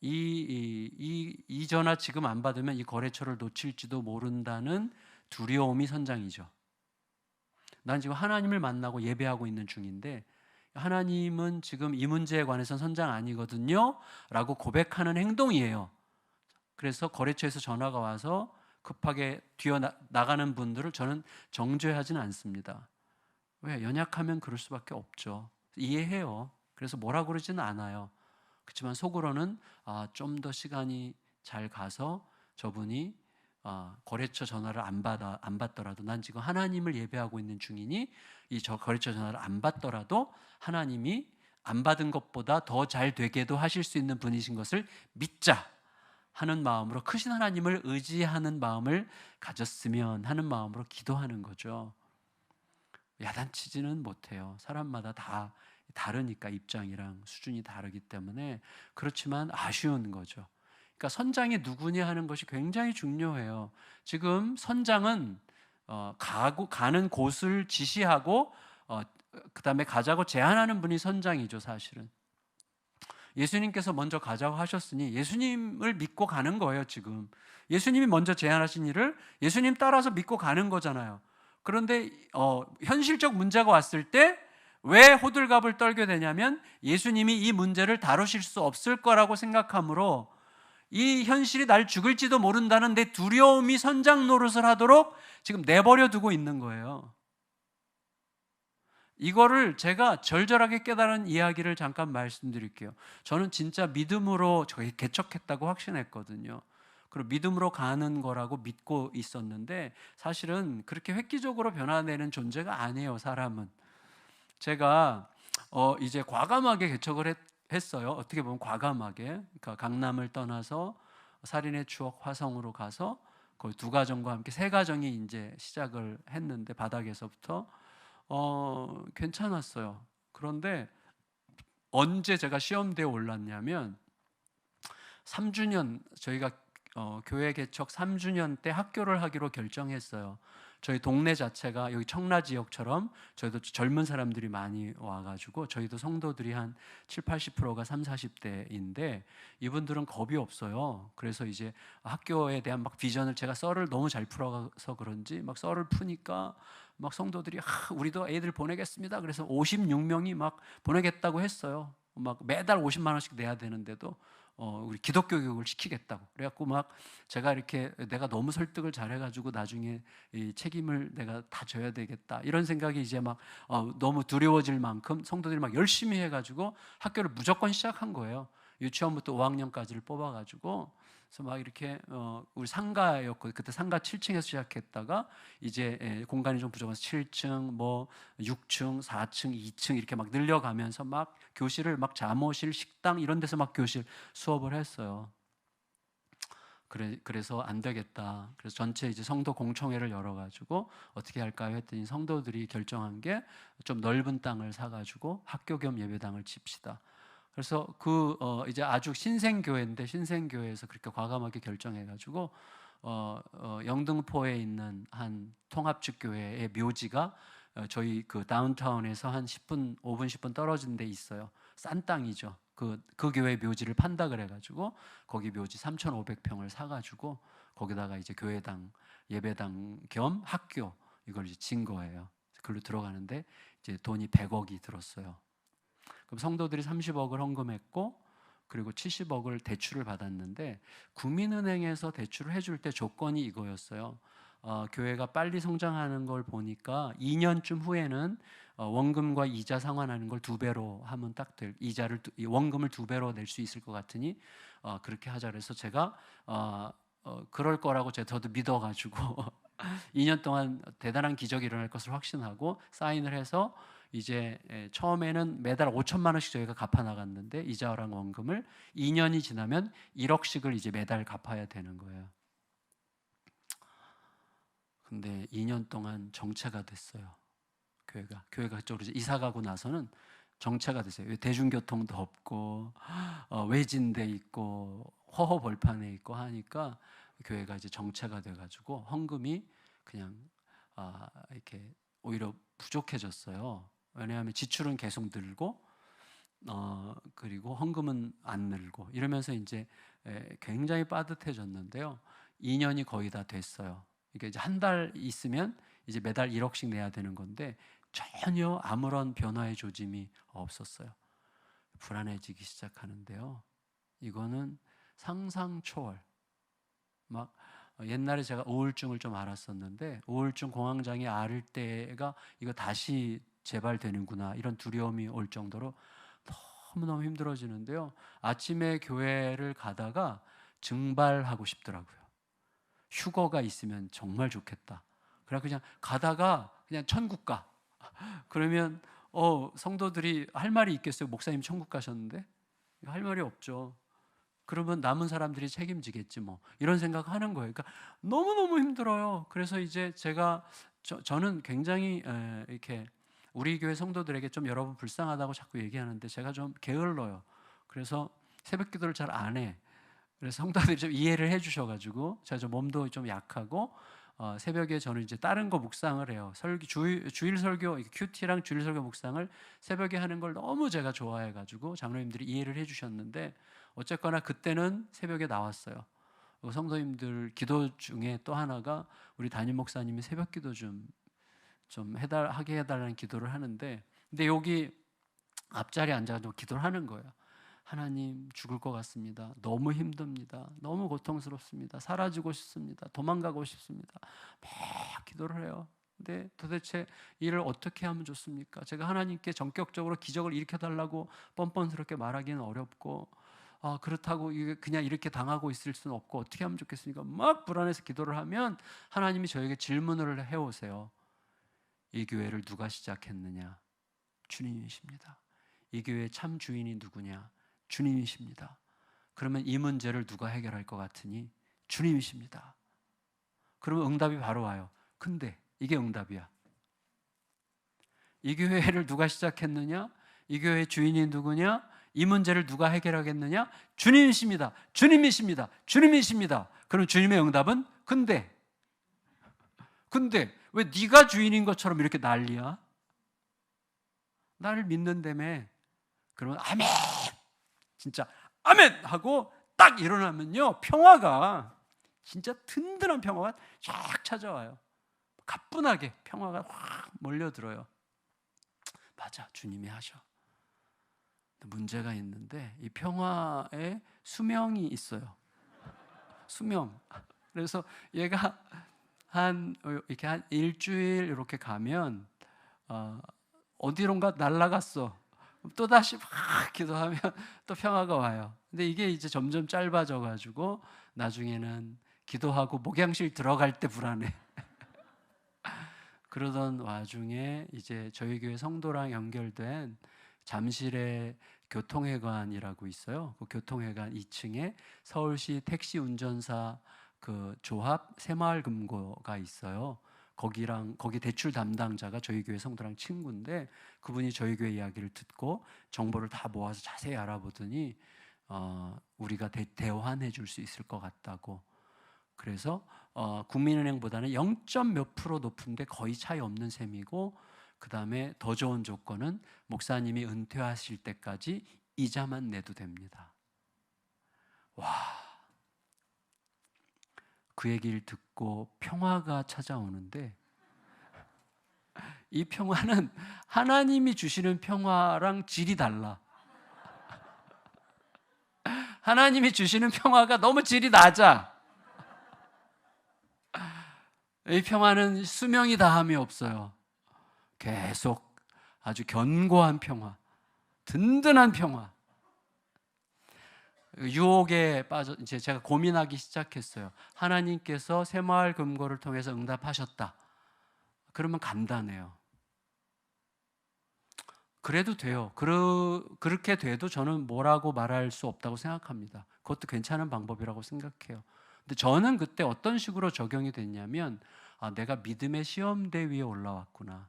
이 전화 지금 안 받으면 이 거래처를 놓칠지도 모른다는 두려움이 선장이죠. 난 지금 하나님을 만나고 예배하고 있는 중인데 하나님은 지금 이 문제에 관해서는 선장 아니거든요 라고 고백하는 행동이에요. 그래서 거래처에서 전화가 와서 급하게 나가는 분들을 저는 정죄하지는 않습니다. 왜? 연약하면 그럴 수밖에 없죠. 이해해요. 그래서 뭐라 그러지는 않아요. 그렇지만 속으로는 좀 더 시간이 잘 가서 저분이 거래처 전화를 안 받더라도, 난 지금 하나님을 예배하고 있는 중이니 이 거래처 전화를 안 받더라도 하나님이 안 받은 것보다 더 잘 되게도 하실 수 있는 분이신 것을 믿자 하는 마음으로, 크신 하나님을 의지하는 마음을 가졌으면 하는 마음으로 기도하는 거죠. 야단치지는 못해요. 사람마다 다 다르니까, 입장이랑 수준이 다르기 때문에. 그렇지만 아쉬운 거죠. 그러니까 선장이 누구냐 하는 것이 굉장히 중요해요. 지금 선장은 가는 곳을 지시하고 그다음에 가자고 제안하는 분이 선장이죠, 사실은. 예수님께서 먼저 가자고 하셨으니 예수님을 믿고 가는 거예요, 지금. 예수님이 먼저 제안하신 일을 예수님 따라서 믿고 가는 거잖아요. 그런데 현실적 문제가 왔을 때 왜 호들갑을 떨게 되냐면 예수님이 이 문제를 다루실 수 없을 거라고 생각하므로 이 현실이 날 죽을지도 모른다는 내 두려움이 선장 노릇을 하도록 지금 내버려 두고 있는 거예요. 이거를 제가 절절하게 깨달은 이야기를 잠깐 말씀드릴게요. 저는 진짜 믿음으로 개척했다고 확신했거든요. 그리고 믿음으로 가는 거라고 믿고 있었는데 사실은 그렇게 획기적으로 변화되는 존재가 아니에요, 사람은. 제가 이제 과감하게 개척을 했어요. 어떻게 보면 과감하게. 그러니까 강남을 떠나서 살인의 추억 화성으로 가서 거의 2가정과 함께 3가정이 이제 시작을 했는데 바닥에서부터 괜찮았어요. 그런데 언제 제가 시험대에 올랐냐면 3주년 저희가 교회 개척 3주년 때 학교를 하기로 결정했어요. 저희 동네 자체가 여기 청라 지역처럼 저희도 젊은 사람들이 많이 와가지고 저희도 성도들이 한 70-80%가 30-40대인데 이분들은 겁이 없어요. 그래서 이제 학교에 대한 막 비전을 제가 썰을 너무 잘 풀어서 그런지 막 썰을 푸니까 막 성도들이 우리도 애들 보내겠습니다. 그래서 56명이 막 보내겠다고 했어요. 막 매달 50만 원씩 내야 되는데도 우리 기독교 교육을 시키겠다고. 그래갖고 막 제가 이렇게 내가 너무 설득을 잘해가지고 나중에 이 책임을 내가 다 져야 되겠다 이런 생각이 이제 막 너무 두려워질 만큼 성도들이 막 열심히 해가지고 학교를 무조건 시작한 거예요. 유치원부터 5학년까지를 뽑아가지고. 그래서 막 이렇게 우리 상가였고 그때 상가 7층에서 시작했다가 이제 공간이 좀 부족해서 7층, 뭐 6층, 4층, 2층 이렇게 막 늘려가면서 막 교실을 막 잠옷실, 식당 이런 데서 막 교실 수업을 했어요. 그래서 안 되겠다. 그래서 전체 이제 성도 공청회를 열어가지고 어떻게 할까요? 했더니 성도들이 결정한 게 좀 넓은 땅을 사가지고 학교 겸 예배당을 집시다. 그래서 이제 아주 신생교회인데 신생교회에서 그렇게 과감하게 결정해가지고 영등포에 있는 한 통합측 교회의 묘지가 저희 그 다운타운에서 한 10분, 5분, 10분 떨어진 데 있어요. 싼 땅이죠. 그 교회 묘지를 판다 그래가지고 거기 묘지 3,500평을 사가지고 거기다가 이제 교회당, 예배당 겸 학교 이걸 이제 진 거예요. 글로 들어가는데 이제 돈이 100억이 들었어요. 그럼 성도들이 30억을 헌금했고 그리고 70억을 대출을 받았는데 국민은행에서 대출을 해줄 때 조건이 이거였어요. 교회가 빨리 성장하는 걸 보니까 2년쯤 후에는 원금과 이자 상환하는 걸 2배로 하면 딱 될, 원금을 2배로 낼 수 있을 것 같으니 그렇게 하자 그래서 제가 그럴 거라고 저도 믿어가지고 2년 동안 대단한 기적이 일어날 것을 확신하고 사인을 해서 이제 처음에는 매달 5천만 원씩 저희가 갚아 나갔는데 이자랑 원금을 2년이 지나면 1억씩을 이제 매달 갚아야 되는 거예요. 근데 2년 동안 정체가 됐어요. 교회가 그쪽으로 이사 가고 나서는 정체가 됐어요. 대중교통도 없고 외진데 있고 허허벌판에 있고 하니까 교회가 이제 정체가 돼가지고 헌금이 그냥 이렇게 오히려 부족해졌어요. 왜냐하면 지출은 계속 늘고 그리고 헌금은 안 늘고 이러면서 이제 굉장히 빠듯해졌는데요. 2년이 거의 다 됐어요. 이게 이제 한 달 있으면 이제 매달 1억씩 내야 되는 건데 전혀 아무런 변화의 조짐이 없었어요. 불안해지기 시작하는데요. 이거는 상상 초월. 막 옛날에 제가 우울증을 좀 앓았었는데 우울증 공황장애 앓을 때가 이거 다시 재발되는구나 이런 두려움이 올 정도로 너무너무 힘들어지는데요. 아침에 교회를 가다가 증발하고 싶더라고요. 휴거가 있으면 정말 좋겠다. 그래 그냥 가다가 그냥 천국 가. 그러면 성도들이 할 말이 있겠어요? 목사님 천국 가셨는데? 할 말이 없죠. 그러면 남은 사람들이 책임지겠지 뭐 이런 생각하는 거예요. 그러니까 너무너무 힘들어요. 그래서 이제 제가 저는 굉장히 이렇게 우리 교회 성도들에게 좀 여러분 불쌍하다고 자꾸 얘기하는데 제가 좀 게을러요. 그래서 새벽 기도를 잘 안 해. 그래서 성도들이 좀 이해를 해주셔가지고 제가 좀 몸도 좀 약하고 새벽에 저는 이제 다른 거 묵상을 해요. 주일 설교, 큐티랑 주일 설교 묵상을 새벽에 하는 걸 너무 제가 좋아해가지고 장로님들이 이해를 해주셨는데, 어쨌거나 그때는 새벽에 나왔어요. 성도님들 기도 중에 또 하나가 우리 담임 목사님이 새벽 기도 좀 하게 해달라는 기도를 하는데, 근데 여기 앞자리에 앉아서 기도를 하는 거예요. 하나님, 죽을 것 같습니다. 너무 힘듭니다. 너무 고통스럽습니다. 사라지고 싶습니다. 도망가고 싶습니다. 막 기도를 해요. 근데 도대체 이를 어떻게 하면 좋습니까? 제가 하나님께 전격적으로 기적을 일으켜달라고 뻔뻔스럽게 말하기는 어렵고, 그렇다고 그냥 이렇게 당하고 있을 수는 없고, 어떻게 하면 좋겠습니까? 막 불안해서 기도를 하면 하나님이 저에게 질문을 해오세요. 이 교회를 누가 시작했느냐? 주님이십니다. 이 교회의 참 주인이 누구냐? 주님이십니다. 그러면 이 문제를 누가 해결할 것 같으니? 주님이십니다. 그러면 응답이 바로 와요. 근데 이게 응답이야. 이 교회를 누가 시작했느냐? 이 교회의 주인이 누구냐? 이 문제를 누가 해결하겠느냐? 주님이십니다. 주님이십니다. 주님이십니다. 그럼 주님의 응답은 근데 왜 네가 주인인 것처럼 이렇게 난리야? 나를 믿는다며. 그러면 아멘, 진짜 아멘 하고 딱 일어나면요, 평화가, 진짜 든든한 평화가 쫙 찾아와요. 가뿐하게 평화가 확 몰려들어요. 맞아, 주님이 하셔. 문제가 있는데 이 평화에 수명이 있어요. 수명. 그래서 얘가 이렇게 한 일주일 이렇게 가면 어디론가 날아갔어. 또 다시 막 기도하면 또 평화가 와요. 근데 이게 이제 점점 짧아져 가지고 나중에는 기도하고 목양실 들어갈 때 불안해. 그러던 와중에 이제 저희 교회 성도랑 연결된 잠실의 교통회관이라고 있어요. 그 교통회관 2층에 서울시 택시 운전사 그 조합 새마을금고가 있어요. 거기 대출 담당자가 저희 교회 성도랑 친구인데, 그분이 저희 교회 이야기를 듣고 정보를 다 모아서 자세히 알아보더니 우리가 대환해 줄 수 있을 것 같다고. 그래서 국민은행보다는 0점 몇 프로 높은데 거의 차이 없는 셈이고, 그 다음에 더 좋은 조건은 목사님이 은퇴하실 때까지 이자만 내도 됩니다. 와, 그 얘기를 듣고 평화가 찾아오는데, 이 평화는 하나님이 주시는 평화랑 질이 달라. 하나님이 주시는 평화가 너무 질이 낮아. 이 평화는 수명이 다함이 없어요. 계속 아주 견고한 평화, 든든한 평화. 유혹에 빠져 이제 제가 고민하기 시작했어요. 하나님께서 새마을금고를 통해서 응답하셨다. 그러면 간단해요. 그래도 돼요. 그렇게 돼도 저는 뭐라고 말할 수 없다고 생각합니다. 그것도 괜찮은 방법이라고 생각해요. 근데 저는 그때 어떤 식으로 적용이 됐냐면, 내가 믿음의 시험대 위에 올라왔구나.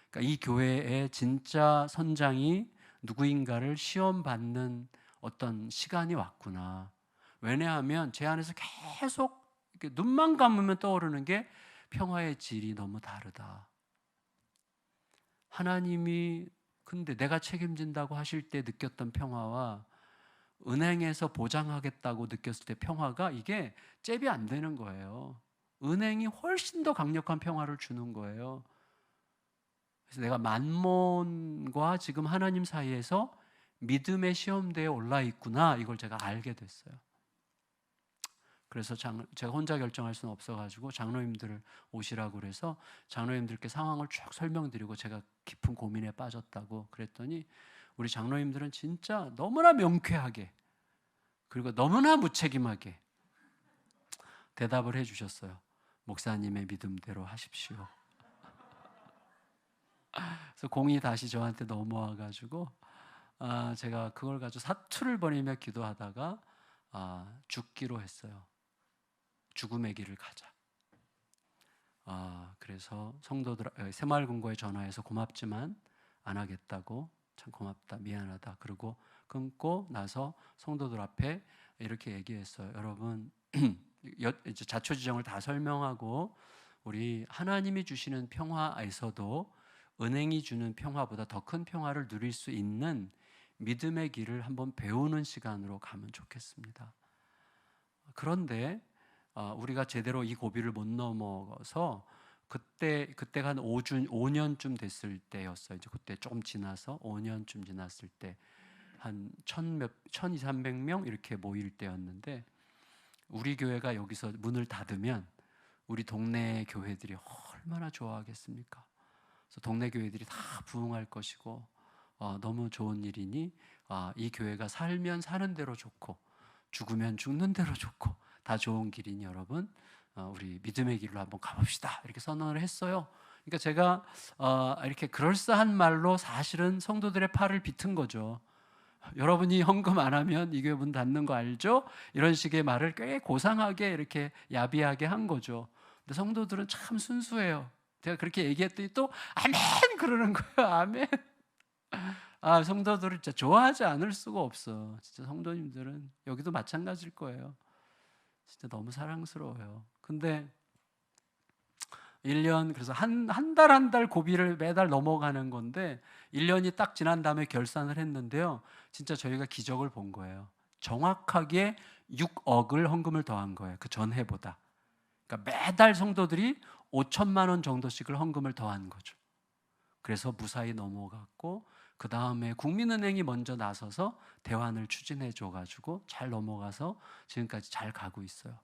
그러니까 이 교회의 진짜 선장이 누구인가를 시험받는 어떤 시간이 왔구나. 왜냐하면 제 안에서 계속 이렇게 눈만 감으면 떠오르는 게 평화의 질이 너무 다르다. 하나님이 근데 내가 책임진다고 하실 때 느꼈던 평화와 은행에서 보장하겠다고 느꼈을 때 평화가, 이게 잽이 안 되는 거예요. 은행이 훨씬 더 강력한 평화를 주는 거예요. 그래서 내가 만몬과 지금 하나님 사이에서 믿음의 시험대에 올라 있구나, 이걸 제가 알게 됐어요. 그래서 제가 혼자 결정할 수는 없어가지고 장로님들을 오시라고 그래서 장로님들께 상황을 쭉 설명드리고 제가 깊은 고민에 빠졌다고 그랬더니, 우리 장로님들은 진짜 너무나 명쾌하게 그리고 너무나 무책임하게 대답을 해주셨어요. 목사님의 믿음대로 하십시오. 그래서 공이 다시 저한테 넘어와가지고 제가 그걸 가지고 사투를 벌이며 기도하다가 죽기로 했어요. 죽음의 길을 가자. 그래서 새마을금고에 전화해서 고맙지만 안 하겠다고, 참 고맙다, 미안하다, 그리고 끊고 나서 성도들 앞에 이렇게 얘기했어요. 여러분, 이제 자초지종을 다 설명하고 우리 하나님이 주시는 평화에서도 은행이 주는 평화보다 더 큰 평화를 누릴 수 있는 믿음의 길을 한번 배우는 시간으로 가면 좋겠습니다. 그런데 우리가 제대로 이 고비를 못 넘어서 그때가 한 5년쯤 됐을 때였어요. 이제 그때 조금 지나서 5년쯤 지났을 때 한 1,200~1,300명 이렇게 모일 때였는데, 우리 교회가 여기서 문을 닫으면 우리 동네 교회들이 얼마나 좋아하겠습니까? 그래서 동네 교회들이 다 부흥할 것이고 너무 좋은 일이니 이 교회가 살면 사는 대로 좋고 죽으면 죽는 대로 좋고 다 좋은 길이니 여러분 우리 믿음의 길로 한번 가봅시다 이렇게 선언을 했어요. 그러니까 제가 이렇게 그럴싸한 말로 사실은 성도들의 팔을 비튼 거죠. 여러분이 헌금 안 하면 이 교회 문 닫는 거 알죠? 이런 식의 말을 꽤 고상하게 이렇게 야비하게 한 거죠. 근데 성도들은 참 순수해요. 제가 그렇게 얘기했더니 또 아멘 그러는 거예요. 아멘. 성도들을 진짜 좋아하지 않을 수가 없어. 진짜 성도님들은 여기도 마찬가지일 거예요. 진짜 너무 사랑스러워요. 근데 1년, 그래서 한 달 한 달 고비를 매달 넘어가는 건데 1년이 딱 지난 다음에 결산을 했는데요, 진짜 저희가 기적을 본 거예요. 정확하게 6억을 헌금을 더한 거예요. 그 전해보다. 그러니까 매달 성도들이 5천만 원 정도씩을 헌금을 더한 거죠. 그래서 무사히 넘어갔고, 그 다음에 국민은행이 먼저 나서서 대환을 추진해 줘가지고 잘 넘어가서 지금까지 잘 가고 있어요.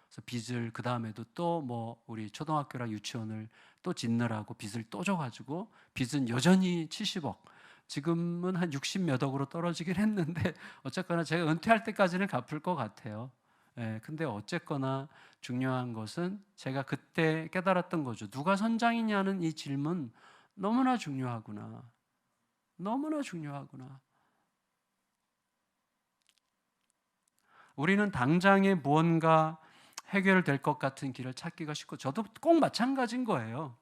그래서 빚을 그 다음에도 또 뭐 우리 초등학교랑 유치원을 또 짓느라고 빚을 또 줘가지고 빚은 여전히 70억, 지금은 한 60 몇 억으로 떨어지긴 했는데 어쨌거나 제가 은퇴할 때까지는 갚을 것 같아요. 근데 어쨌거나 중요한 것은 제가 그때 깨달았던 거죠. 누가 선장이냐는 이 질문 너무나 중요하구나. 너무나 중요하구나. 우리는 당장에 무언가 해결될 것 같은 길을 찾기가 쉽고, 저도 꼭 마찬가지인 거예요.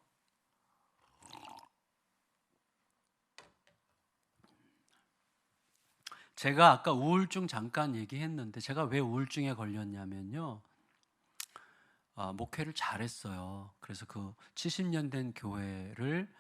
제가 아까 우울증 잠깐 얘기했는데 제가 왜 우울증에 걸렸냐면요, 목회를 잘했어요. 그래서 그 70년 된 교회를,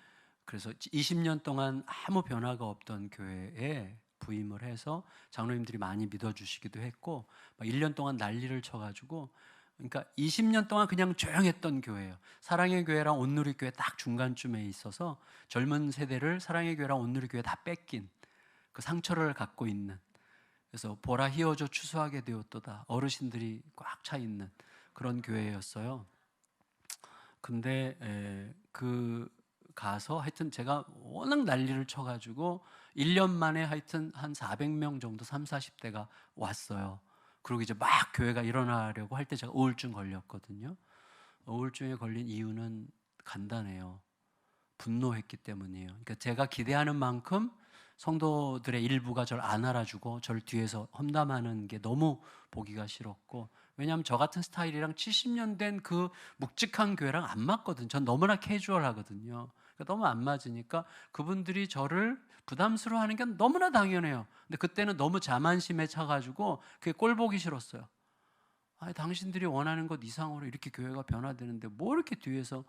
그래서 20년 동안 아무 변화가 없던 교회에 부임을 해서 장로님들이 많이 믿어주시기도 했고, 1년 동안 난리를 쳐가지고, 그러니까 20년 동안 그냥 조용했던 교회예요. 사랑의 교회랑 온누리 교회 딱 중간쯤에 있어서 젊은 세대를 사랑의 교회랑 온누리 교회 다 뺏긴 그 상처를 갖고 있는, 그래서 보라 희어져 추수하게 되었도다, 어르신들이 꽉 차 있는 그런 교회였어요. 근데 그 가서 하여튼 제가 워낙 난리를 쳐가지고 1년 만에 하여튼 한 400명 정도 30, 40대가 왔어요. 그리고 이제 막 교회가 일어나려고 할 때 제가 우울증 걸렸거든요. 우울증에 걸린 이유는 간단해요. 분노했기 때문이에요. 그러니까 제가 기대하는 만큼 성도들의 일부가 저를 안 알아주고 저를 뒤에서 험담하는 게 너무 보기가 싫었고, 왜냐하면 저 같은 스타일이랑 70년 된 그 묵직한 교회랑 안 맞거든요. 전 너무나 캐주얼하거든요. 그러니까 너무 안 맞으니까 그분들이 저를 부담스러워하는 게 너무나 당연해요. 근데 그때는 너무 자만심에 차가지고 그게 꼴 보기 싫었어요. 당신들이 원하는 것 이상으로 이렇게 교회가 변화되는데 뭐 이렇게 뒤에서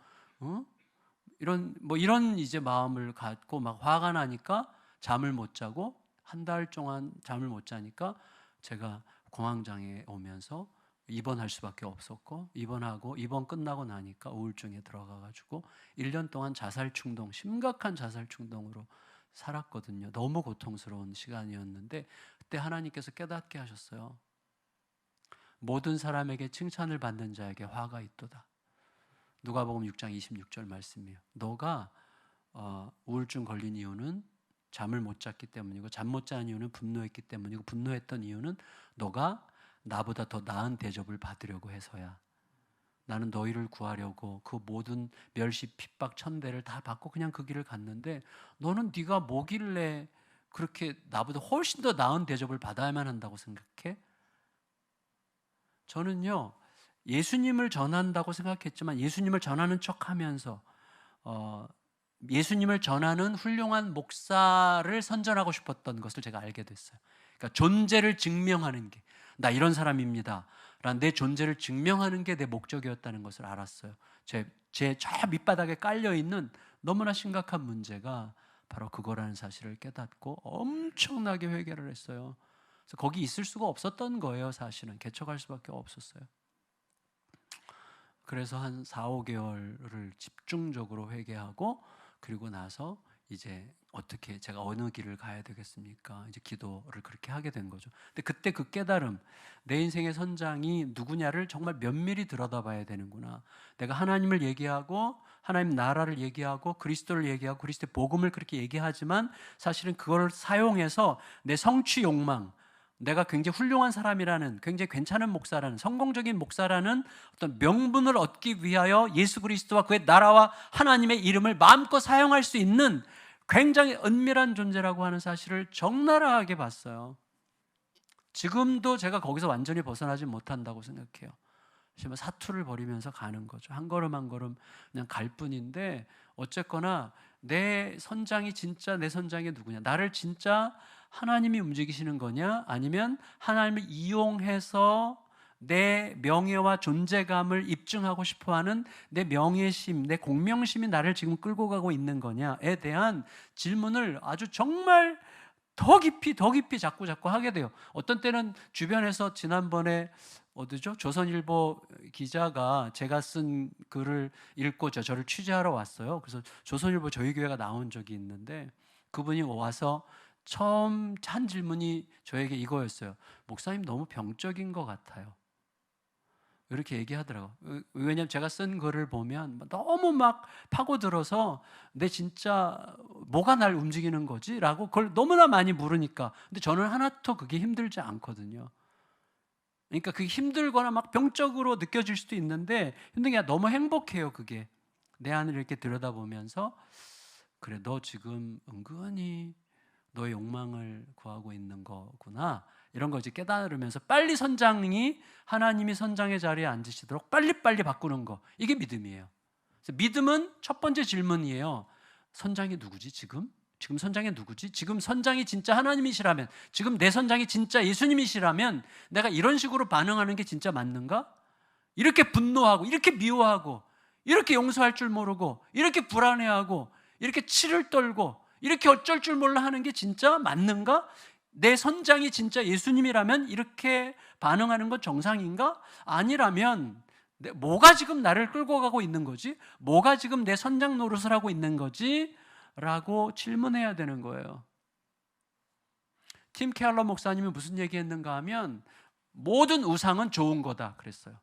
이런 이제 마음을 갖고 막 화가 나니까 잠을 못 자고, 한 달 동안 잠을 못 자니까 제가 공황장애 오면서 입원할 수밖에 없었고, 입원 끝나고 나니까 우울증에 들어가가지고 1년 동안 자살 충동, 심각한 자살 충동으로 살았거든요. 너무 고통스러운 시간이었는데 그때 하나님께서 깨닫게 하셨어요. 모든 사람에게 칭찬을 받는 자에게 화가 있도다. 누가복음 6장 26절 말씀이에요. 너가 우울증 걸린 이유는 잠을 못 잤기 때문이고, 잠 못 자는 이유는 분노했기 때문이고, 분노했던 이유는 너가 나보다 더 나은 대접을 받으려고 해서야. 나는 너희를 구하려고 그 모든 멸시 핍박 천대를 다 받고 그냥 그 길을 갔는데, 너는 네가 뭐길래 그렇게 나보다 훨씬 더 나은 대접을 받아야만 한다고 생각해? 저는요, 예수님을 전한다고 생각했지만 예수님을 전하는 척하면서 예수님을 전하는 훌륭한 목사를 선전하고 싶었던 것을 제가 알게 됐어요. 그러니까 존재를 증명하는 게, 나 이런 사람입니다. 라는 내 존재를 증명하는 게 내 목적이었다는 것을 알았어요. 제 저 밑바닥에 깔려있는 너무나 심각한 문제가 바로 그거라는 사실을 깨닫고 엄청나게 회개를 했어요. 그래서 거기 있을 수가 없었던 거예요. 사실은 개척할 수밖에 없었어요. 그래서 한 4, 5개월을 집중적으로 회개하고, 그리고 나서 이제 어떻게 제가 어느 길을 가야 되겠습니까? 이제 기도를 그렇게 하게 된 거죠. 근데 그때 그 깨달음, 내 인생의 선장이 누구냐를 정말 면밀히 들여다봐야 되는구나. 내가 하나님을 얘기하고 하나님 나라를 얘기하고 그리스도를 얘기하고 그리스도의 복음을 그렇게 얘기하지만 사실은 그걸 사용해서 내 성취 욕망, 내가 굉장히 훌륭한 사람이라는, 굉장히 괜찮은 목사라는, 성공적인 목사라는 어떤 명분을 얻기 위하여 예수 그리스도와 그의 나라와 하나님의 이름을 마음껏 사용할 수 있는 굉장히 은밀한 존재라고 하는 사실을 적나라하게 봤어요. 지금도 제가 거기서 완전히 벗어나지 못한다고 생각해요. 지금 사투를 벌이면서 가는 거죠. 한 걸음 한 걸음 그냥 갈 뿐인데, 어쨌거나 내 선장이 진짜 내 선장이 누구냐, 나를 진짜 하나님이 움직이시는 거냐, 아니면 하나님을 이용해서 내 명예와 존재감을 입증하고 싶어하는 내 명예심, 내 공명심이 나를 지금 끌고 가고 있는 거냐에 대한 질문을 아주 정말 더 깊이 자꾸 하게 돼요. 어떤 때는 주변에서, 지난번에 어디죠? 조선일보 기자가 제가 쓴 글을 읽고 저를 취재하러 왔어요. 그래서 조선일보 저희 교회가 나온 적이 있는데, 그분이 와서 처음 한 질문이 저에게 이거였어요. 목사님 너무 병적인 것 같아요. 이렇게 얘기하더라고요. 왜냐하면 제가 쓴 글을 보면 너무 막 파고들어서 내 진짜 뭐가 날 움직이는 거지? 라고 그걸 너무나 많이 물으니까. 근데 저는 하나도 그게 힘들지 않거든요. 그러니까 그게 힘들거나 막 병적으로 느껴질 수도 있는데, 힘든 게 아니라 너무 행복해요. 그게 내 안을 이렇게 들여다보면서, 그래, 너 지금 은근히 너의 욕망을 구하고 있는 거구나, 이런 거 이제 깨달으면서 빨리 선장이, 하나님이 선장의 자리에 앉으시도록 빨리빨리 바꾸는 거, 이게 믿음이에요. 그래서 믿음은 첫 번째 질문이에요. 선장이 누구지 지금? 지금 선장이 누구지? 지금 선장이 진짜 하나님이시라면, 지금 내 선장이 진짜 예수님이시라면 내가 이런 식으로 반응하는 게 진짜 맞는가? 이렇게 분노하고, 이렇게 미워하고, 이렇게 용서할 줄 모르고, 이렇게 불안해하고, 이렇게 치를 떨고, 이렇게 어쩔 줄 몰라 하는 게 진짜 맞는가? 내 선장이 진짜 예수님이라면 이렇게 반응하는 건 정상인가? 아니라면 뭐가 지금 나를 끌고 가고 있는 거지? 뭐가 지금 내 선장 노릇을 하고 있는 거지? 라고 질문해야 되는 거예요. 팀 켈러 목사님이 무슨 얘기했는가 하면, 모든 우상은 좋은 거다 그랬어요.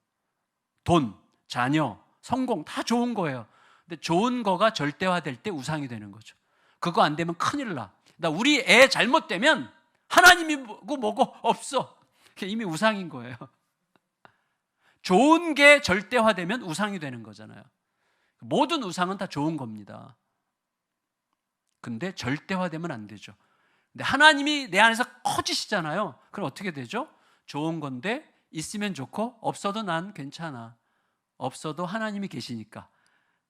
돈, 자녀, 성공 다 좋은 거예요. 근데 좋은 거가 절대화될 때 우상이 되는 거죠. 그거 안 되면 큰일 나. 우리 애 잘못되면 하나님이 뭐고 없어. 이미 우상인 거예요. 좋은 게 절대화되면 우상이 되는 거잖아요. 모든 우상은 다 좋은 겁니다. 근데 절대화되면 안 되죠. 근데 하나님이 내 안에서 커지시잖아요. 그럼 어떻게 되죠? 좋은 건데 있으면 좋고 없어도 난 괜찮아. 없어도 하나님이 계시니까.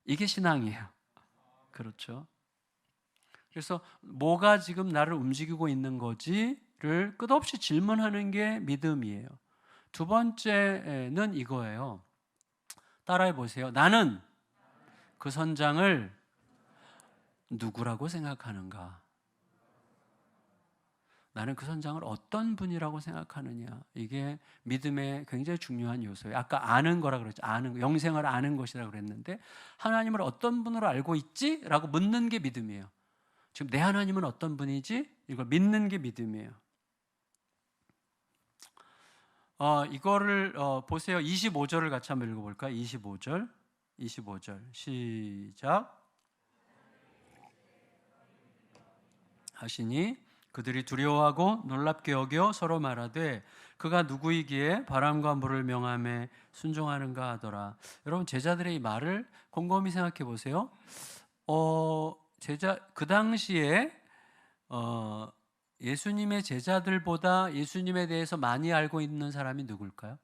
이게 신앙이에요. 그렇죠. 그래서 뭐가 지금 나를 움직이고 있는 거지를 끝없이 질문하는 게 믿음이에요. 두 번째는 이거예요. 따라해 보세요. 나는 그 선장을 누구라고 생각하는가? 나는 그 선장을 어떤 분이라고 생각하느냐? 이게 믿음의 굉장히 중요한 요소예요. 아까 아는 거라 그랬죠. 아는, 영생을 아는 것이라고 그랬는데, 하나님을 어떤 분으로 알고 있지? 라고 묻는 게 믿음이에요. 지금 내 하나님은 어떤 분이지? 이걸 믿는 게 믿음이에요. 이거를 보세요. 25절을 같이 한번 읽어볼까요? 25절 시작. 하시니 그들이 두려워하고 놀랍게 여겨 서로 말하되 그가 누구이기에 바람과 물을 명함에 순종하는가 하더라. 여러분, 제자들의 이 말을 곰곰이 생각해 보세요. 그 당시에 예수님의 제자들보다 예수님에 대해서 많이 알고 있는 사람이 누굴까요?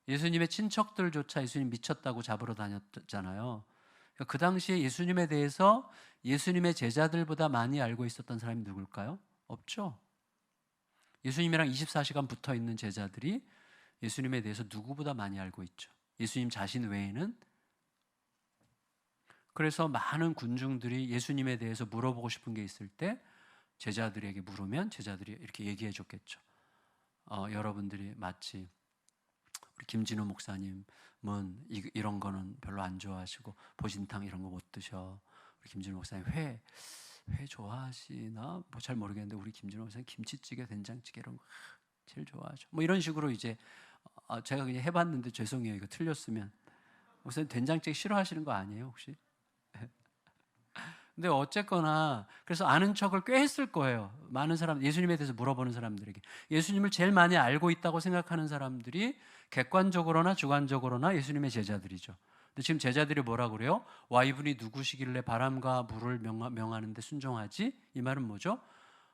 예수님의 친척들조차 예수님 미쳤다고 잡으러 다녔잖아요. 그 당시에 예수님에 대해서 예수님의 제자들보다 많이 알고 있었던 사람이 누굴까요? 없죠. 예수님이랑 24시간 붙어 있는 제자들이 예수님에 대해서 누구보다 많이 알고 있죠. 예수님 자신 외에는. 그래서 많은 군중들이 예수님에 대해서 물어보고 싶은 게 있을 때 제자들에게 물으면 제자들이 이렇게 얘기해 줬겠죠. 여러분들이 마치 우리 김진우 목사님은 이런 거는 별로 안 좋아하시고 보신탕 이런 거 못 드셔. 우리 김진우 목사님 회 좋아하시나? 뭐 잘 모르겠는데 우리 김진우 목사님 김치찌개, 된장찌개 이런 거 제일 좋아하죠. 뭐 이런 식으로 이제 제가 그냥 해봤는데 죄송해요. 이거 틀렸으면. 목사님 된장찌개 싫어하시는 거 아니에요 혹시? 근데 어쨌거나 그래서 아는 척을 꽤 했을 거예요. 많은 사람, 예수님에 대해서 물어보는 사람들에게. 예수님을 제일 많이 알고 있다고 생각하는 사람들이 객관적으로나 주관적으로나 예수님의 제자들이죠. 근데 지금 제자들이 뭐라 그래요? 와, 이분이 누구시길래 바람과 물을 명하는데 순종하지? 이 말은 뭐죠?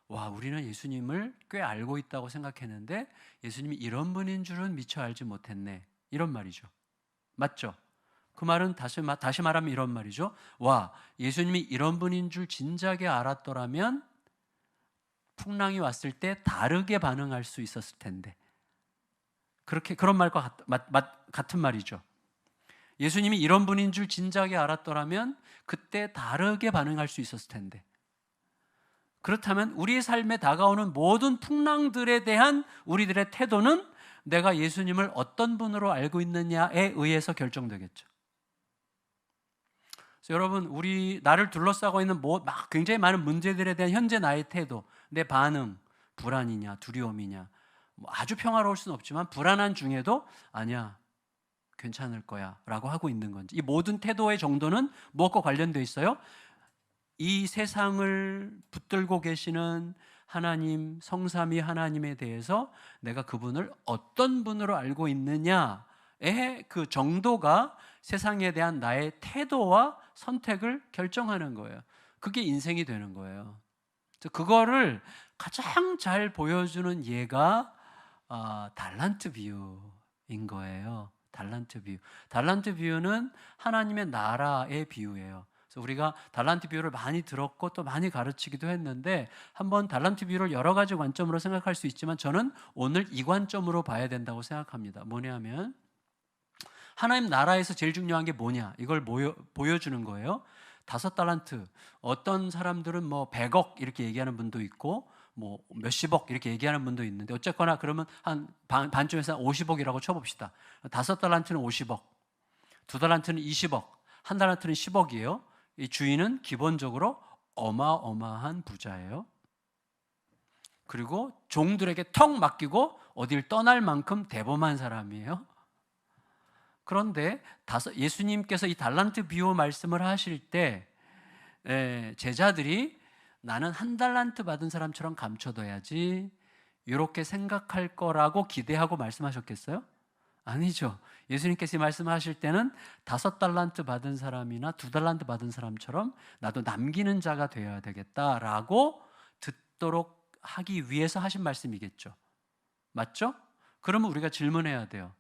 와, 우리는 예수님을 꽤 알고 있다고 생각했는데 예수님이 이런 분인 줄은 미처 알지 못했네. 이런 말이죠. 맞죠? 그 말은 다시 말하면 이런 말이죠. 와, 예수님이 이런 분인 줄 진작에 알았더라면 풍랑이 왔을 때 다르게 반응할 수 있었을 텐데. 그런 말과 같은 말이죠. 예수님이 이런 분인 줄 진작에 알았더라면 그때 다르게 반응할 수 있었을 텐데. 그렇다면 우리의 삶에 다가오는 모든 풍랑들에 대한 우리들의 태도는 내가 예수님을 어떤 분으로 알고 있느냐에 의해서 결정되겠죠. 그래서 여러분, 나를 둘러싸고 있는 굉장히 많은 문제들에 대한 현재 나의 태도, 내 반응, 불안이냐 두려움이냐, 아주 평화로울 수는 없지만 불안한 중에도 아니야, 괜찮을 거야 라고 하고 있는 건지, 이 모든 태도의 정도는 무엇과 관련되어 있어요? 이 세상을 붙들고 계시는 하나님, 성삼위 하나님에 대해서 내가 그분을 어떤 분으로 알고 있느냐의 그 정도가 세상에 대한 나의 태도와 선택을 결정하는 거예요. 그게 인생이 되는 거예요. 그거를 가장 잘 보여주는 예가 달란트 비유인 거예요. 달란트 비유. 달란트 비유는 하나님의 나라의 비유예요. 그래서 우리가 달란트 비유를 많이 들었고 또 많이 가르치기도 했는데, 한번 달란트 비유를 여러 가지 관점으로 생각할 수 있지만 저는 오늘 이 관점으로 봐야 된다고 생각합니다. 뭐냐면 하나님 나라에서 제일 중요한 게 뭐냐, 이걸 보여주는 거예요. 5달란트. 어떤 사람들은 뭐 100억 이렇게 얘기하는 분도 있고 뭐 몇십억 이렇게 얘기하는 분도 있는데, 어쨌거나 그러면 한 반쯤에서 50억이라고 쳐봅시다. 5달란트는 50억, 2달란트는 20억, 1달란트는 10억이에요. 이 주인은 기본적으로 어마어마한 부자예요. 그리고 종들에게 턱 맡기고 어딜 떠날 만큼 대범한 사람이에요. 그런데 예수님께서 이 달란트 비유 말씀을 하실 때 제자들이 나는 1달란트 받은 사람처럼 감춰둬야지 이렇게 생각할 거라고 기대하고 말씀하셨겠어요? 아니죠. 예수님께서 말씀하실 때는 5달란트 받은 사람이나 2달란트 받은 사람처럼 나도 남기는 자가 되어야 되겠다라고 듣도록 하기 위해서 하신 말씀이겠죠. 맞죠? 그러면 우리가 질문해야 돼요.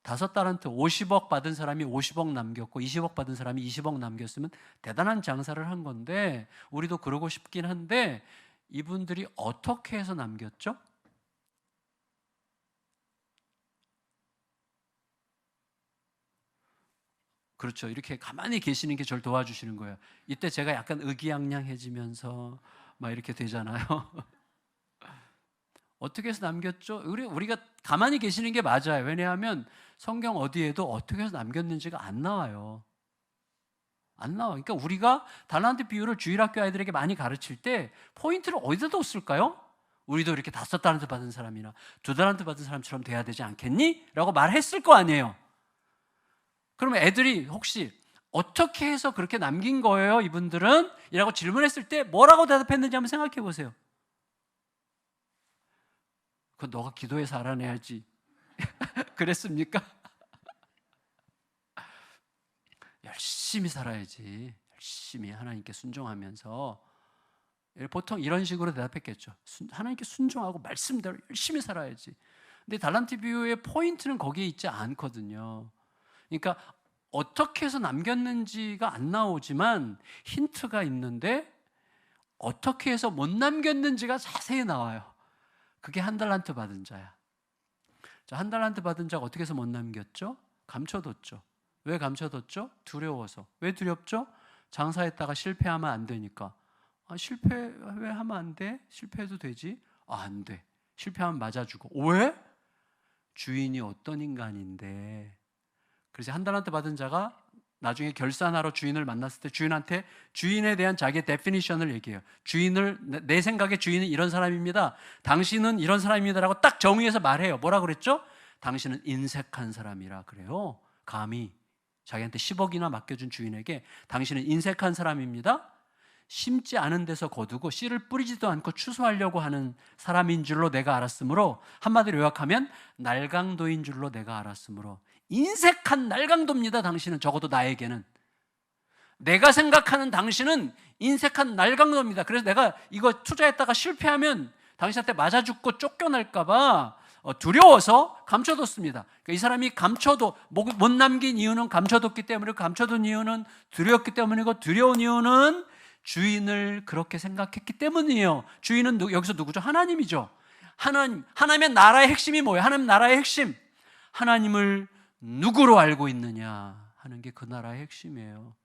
5달란트 50억 받은 사람이 50억 남겼고 20억 받은 사람이 20억 남겼으면 대단한 장사를 한 건데, 우리도 그러고 싶긴 한데 이분들이 어떻게 해서 남겼죠? 그렇죠. 이렇게 가만히 계시는 게 저를 도와주시는 거예요. 이때 제가 약간 의기양양해지면서 막 이렇게 되잖아요. 어떻게 해서 남겼죠? 우리가 가만히 계시는 게 맞아요. 왜냐하면 성경 어디에도 어떻게 해서 남겼는지가 안 나와요. 안 나와. 그러니까 우리가 달란트 비유를 주일학교 아이들에게 많이 가르칠 때 포인트를 어디다 뒀을까요? 우리도 이렇게 5달란트 받은 사람이나 2달란트 받은 사람처럼 돼야 되지 않겠니? 라고 말했을 거 아니에요. 그러면 애들이 혹시 어떻게 해서 그렇게 남긴 거예요, 이분들은? 이라고 질문했을 때 뭐라고 대답했는지 한번 생각해 보세요. 그건 너가 기도해서 알아내야지. 그랬습니까? 열심히 살아야지. 열심히 하나님께 순종하면서. 보통 이런 식으로 대답했겠죠. 하나님께 순종하고 말씀대로 열심히 살아야지. 근데 달란트 비유의 포인트는 거기에 있지 않거든요. 그러니까 어떻게 해서 남겼는지가 안 나오지만 힌트가 있는데 어떻게 해서 못 남겼는지가 자세히 나와요. 그게 한 달란트 받은 자야. 자, 한 달란트 받은 자가 어떻게 해서 못 남겼죠? 감춰뒀죠. 왜 감춰뒀죠? 두려워서. 왜 두렵죠? 장사했다가 실패하면 안 되니까. 실패 왜 하면 안 돼? 실패해도 되지? 안 돼. 실패하면 맞아주고. 왜? 주인이 어떤 인간인데. 그래서 한 달란트 받은 자가 나중에 결산하러 주인을 만났을 때 주인한테 주인에 대한 자기의 데피니션을 얘기해요. 내 생각에 주인은 이런 사람입니다. 당신은 이런 사람입니다라고 딱 정의해서 말해요. 뭐라 그랬죠? 당신은 인색한 사람이라 그래요. 감히 자기한테 10억이나 맡겨준 주인에게 당신은 인색한 사람입니다. 심지 않은 데서 거두고 씨를 뿌리지도 않고 추수하려고 하는 사람인 줄로 내가 알았으므로, 한마디로 요약하면 날강도인 줄로 내가 알았으므로, 인색한 날강도입니다. 당신은, 적어도 나에게는. 내가 생각하는 당신은 인색한 날강도입니다. 그래서 내가 이거 투자했다가 실패하면 당신한테 맞아 죽고 쫓겨날까 봐 두려워서 감춰뒀습니다. 그러니까 이 사람이 못 남긴 이유는 감춰뒀기 때문이고, 감춰둔 이유는 두려웠기 때문이고, 두려운 이유는 주인을 그렇게 생각했기 때문이에요. 주인은 여기서 누구죠? 하나님이죠. 하나님의 나라의 핵심이 뭐예요? 하나님 나라의 핵심, 하나님을 누구로 알고 있느냐 하는 게 그 나라의 핵심이에요.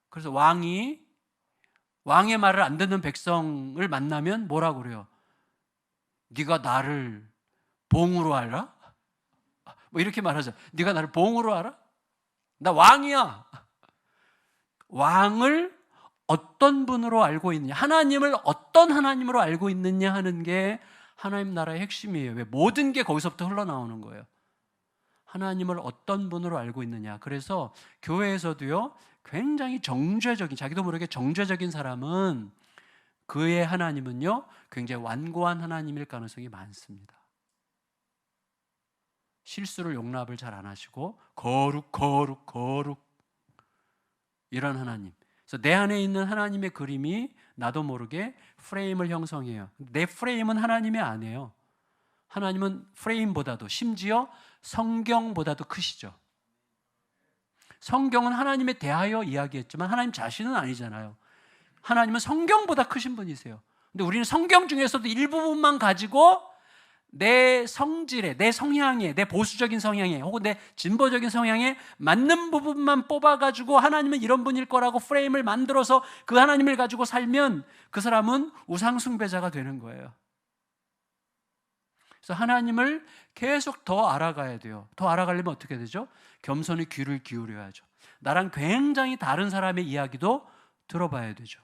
그래서 왕의 말을 안 듣는 백성을 만나면 뭐라고 그래요? 네가 나를 봉으로 알아? 뭐 이렇게 말하죠. 네가 나를 봉으로 알아? 나 왕이야. 왕을 어떤 분으로 알고 있느냐, 하나님을 어떤 하나님으로 알고 있느냐 하는 게 하나님 나라의 핵심이에요. 왜? 모든 게 거기서부터 흘러나오는 거예요. 하나님을 어떤 분으로 알고 있느냐. 그래서 교회에서도요, 굉장히 자기도 모르게 정죄적인 사람은, 그의 하나님은요 굉장히 완고한 하나님일 가능성이 많습니다. 실수를 용납을 잘 안 하시고 거룩 이런 하나님. 그래서 내 안에 있는 하나님의 그림이 나도 모르게 프레임을 형성해요. 내 프레임은 하나님의 아니에요. 하나님은 프레임보다도, 심지어 성경보다도 크시죠. 성경은 하나님에 대하여 이야기했지만 하나님 자신은 아니잖아요. 하나님은 성경보다 크신 분이세요. 근데 우리는 성경 중에서도 일부분만 가지고 내 성질에, 내 성향에, 내 보수적인 성향에, 혹은 내 진보적인 성향에 맞는 부분만 뽑아가지고 하나님은 이런 분일 거라고 프레임을 만들어서 그 하나님을 가지고 살면 그 사람은 우상숭배자가 되는 거예요. 그래서 하나님을 계속 더 알아가야 돼요. 더 알아가려면 어떻게 되죠? 겸손히 귀를 기울여야죠. 나랑 굉장히 다른 사람의 이야기도 들어봐야 되죠.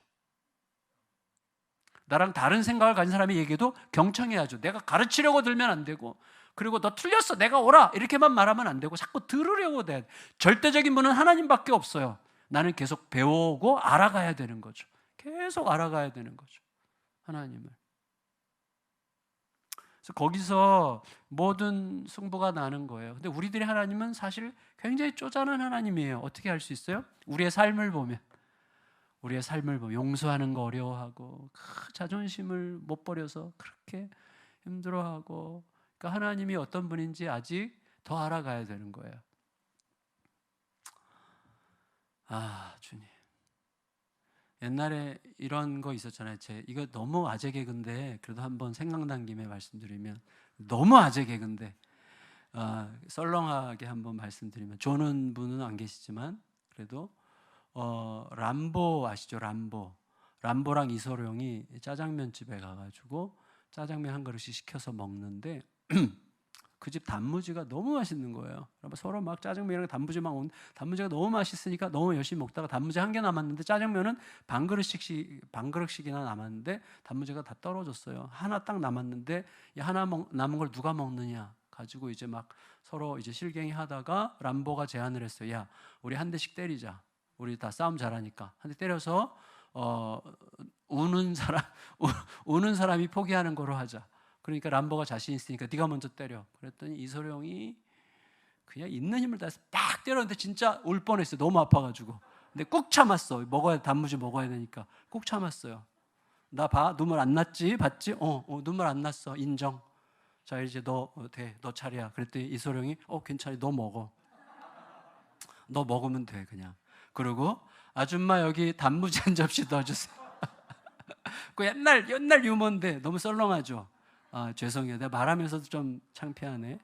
나랑 다른 생각을 가진 사람의 얘기도 경청해야죠. 내가 가르치려고 들면 안 되고, 그리고 너 틀렸어, 내가 옳아, 이렇게만 말하면 안 되고 자꾸 들으려고 돼. 절대적인 분은 하나님밖에 없어요. 나는 계속 배우고 알아가야 되는 거죠. 계속 알아가야 되는 거죠, 하나님을. 그래서 거기서 모든 승부가 나는 거예요. 근데 우리들의 하나님은 사실 굉장히 쪼잔한 하나님이에요. 어떻게 알 수 있어요? 우리의 삶을 보면 용서하는 거 어려워하고, 자존심을 못 버려서 그렇게 힘들어하고, 그러니까 하나님이 어떤 분인지 아직 더 알아가야 되는 거예요. 주님. 옛날에 이런 거 있었잖아요. 이거 너무 아재 개그인데 그래도 한번 생각난 김에 말씀드리면, 너무 아재 개그인데 썰렁하게 한번 말씀드리면, 조는 분은 안 계시지만 그래도 람보 아시죠? 람보랑 이소룡이 짜장면 집에 가가지고 짜장면 한 그릇씩 시켜서 먹는데 그 집 단무지가 너무 맛있는 거예요. 서로 막 짜장면이랑 단무지만 먹는데, 단무지가 너무 맛있으니까 너무 열심히 먹다가 단무지 한 개 남았는데 짜장면은 반 그릇씩이나 남았는데 단무지가 다 떨어졌어요. 하나 딱 남았는데 이 하나 남은 걸 누가 먹느냐 가지고 이제 막 서로 이제 실갱이 하다가 람보가 제안을 했어요. 야, 우리 한 대씩 때리자. 우리 다 싸움 잘하니까 한 대 때려서 우는 사람이 포기하는 거로 하자. 그러니까 람보가 자신 있으니까 네가 먼저 때려. 그랬더니 이소룡이 그냥 있는 힘을 다해서 딱 때렸는데 진짜 울 뻔했어요. 너무 아파가지고. 근데 꾹 참았어. 단무지 먹어야 되니까 꾹 참았어요. 나 봐, 눈물 안 났지? 봤지? 눈물 안 났어. 인정. 자, 이제 너 차례야. 그랬더니 이소룡이 괜찮아, 너 먹어. 너 먹으면 돼 그냥. 그리고 아줌마 여기 단무지 한 접시 넣어주세요. 그 옛날 유머인데 너무 썰렁하죠. 죄송해요. 내가 말하면서도 좀 창피하네.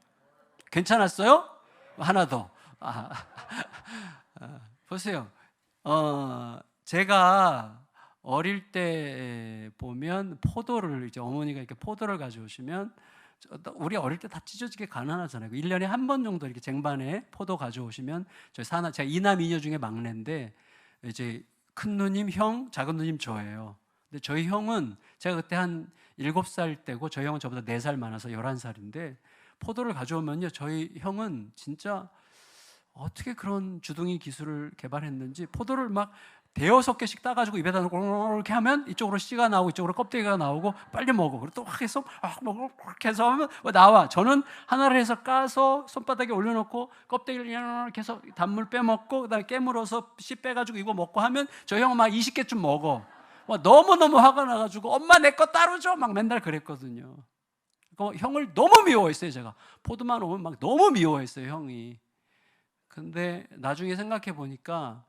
괜찮았어요? 하나 더. 보세요. 제가 어릴 때 보면 포도를 이제 어머니가 이렇게 포도를 가져오시면 우리 어릴 때 다 찢어지게 가난하잖아요. 1년에 한 번 정도 이렇게 쟁반에 포도 가져오시면 제가 이남 이녀 중에 막내인데 이제 큰 누님, 형, 작은 누님 저예요. 근데 저희 형은 제가 그때 한 7살 때고 저희 형은 저보다 4살 많아서 11살인데 포도를 가져오면요 저희 형은 진짜 어떻게 그런 주둥이 기술을 개발했는지 포도를 막 5-6개씩 따가지고 입에다 놓고 이렇게 하면 이쪽으로 씨가 나오고 이쪽으로 껍데기가 나오고 빨리 먹어. 그리고 또 확 해서 먹어 이렇게 해서 하면 나와. 저는 하나를 해서 까서 손바닥에 올려놓고 껍데기를 이렇게 해서 단물 빼먹고 그다음에 깨물어서 씨 빼가지고 이거 먹고 하면 저 형은 막 20개쯤 먹어. 너무너무 화가 나가지고 엄마 내 거 따로 줘 막 맨날 그랬거든요. 형을 너무 미워했어요. 제가 포도만 오면 막 너무 미워했어요 형이. 근데 나중에 생각해 보니까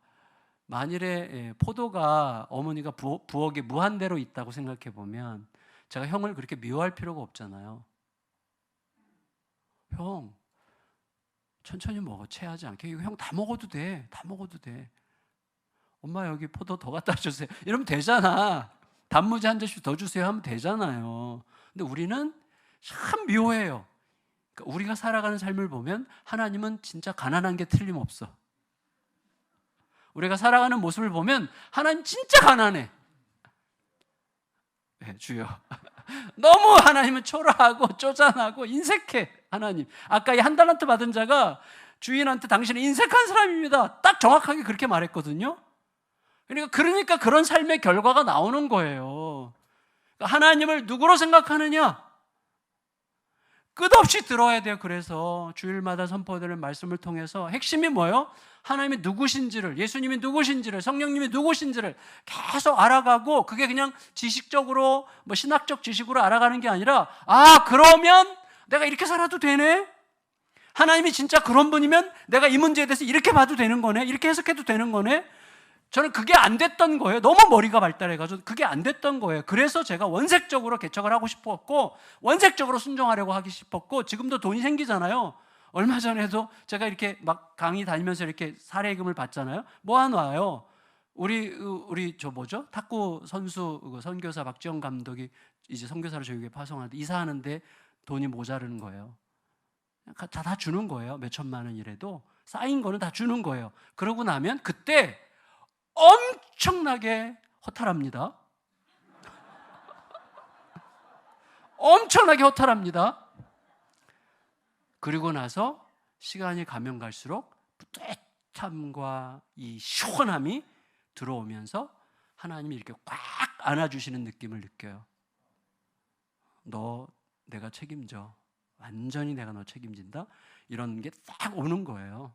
만일에 포도가 어머니가 부엌에 무한대로 있다고 생각해 보면 제가 형을 그렇게 미워할 필요가 없잖아요. 형 천천히 먹어. 체하지 않게. 이거 형 다 먹어도 돼. 다 먹어도 돼. 엄마 여기 포도 더 갖다 주세요. 이러면 되잖아. 단무지 한 잔씩 더 주세요 하면 되잖아요. 근데 우리는 참 미워해요. 그러니까 우리가 살아가는 삶을 보면 하나님은 진짜 가난한 게 틀림없어. 우리가 살아가는 모습을 보면 하나님 진짜 가난해. 네, 주여. 너무 하나님은 초라하고 쪼잔하고 인색해. 하나님. 아까 이 한 달란트 받은 자가 주인한테 당신은 인색한 사람입니다. 딱 정확하게 그렇게 말했거든요. 그러니까 그런 삶의 결과가 나오는 거예요. 그러니까 하나님을 누구로 생각하느냐? 끝없이 들어야 돼요. 그래서 주일마다 선포되는 말씀을 통해서 핵심이 뭐예요? 하나님이 누구신지를, 예수님이 누구신지를, 성령님이 누구신지를 계속 알아가고, 그게 그냥 지식적으로 신학적 지식으로 알아가는 게 아니라 그러면 내가 이렇게 살아도 되네? 하나님이 진짜 그런 분이면 내가 이 문제에 대해서 이렇게 봐도 되는 거네? 이렇게 해석해도 되는 거네? 저는 그게 안 됐던 거예요. 너무 머리가 발달해가지고 그게 안 됐던 거예요. 그래서 제가 원색적으로 개척을 하고 싶었고 원색적으로 순종하려고 하기 싶었고, 지금도 돈이 생기잖아요. 얼마 전에도 제가 이렇게 막 강의 다니면서 이렇게 사례금을 받잖아요. 모아놔요. 우리 탁구 선수 선교사 박지영 감독이 이제 선교사를 저희 교회에 파송하는데 이사하는데 돈이 모자르는 거예요. 다 주는 거예요. 몇 천만 원이라도 쌓인 거는 다 주는 거예요. 그러고 나면 그때 엄청나게 허탈합니다. 엄청나게 허탈합니다. 그리고 나서 시간이 가면 갈수록 뿌듯함과 이 시원함이 들어오면서 하나님이 이렇게 꽉 안아주시는 느낌을 느껴요. 너 내가 책임져. 완전히 내가 너 책임진다. 이런 게 딱 오는 거예요.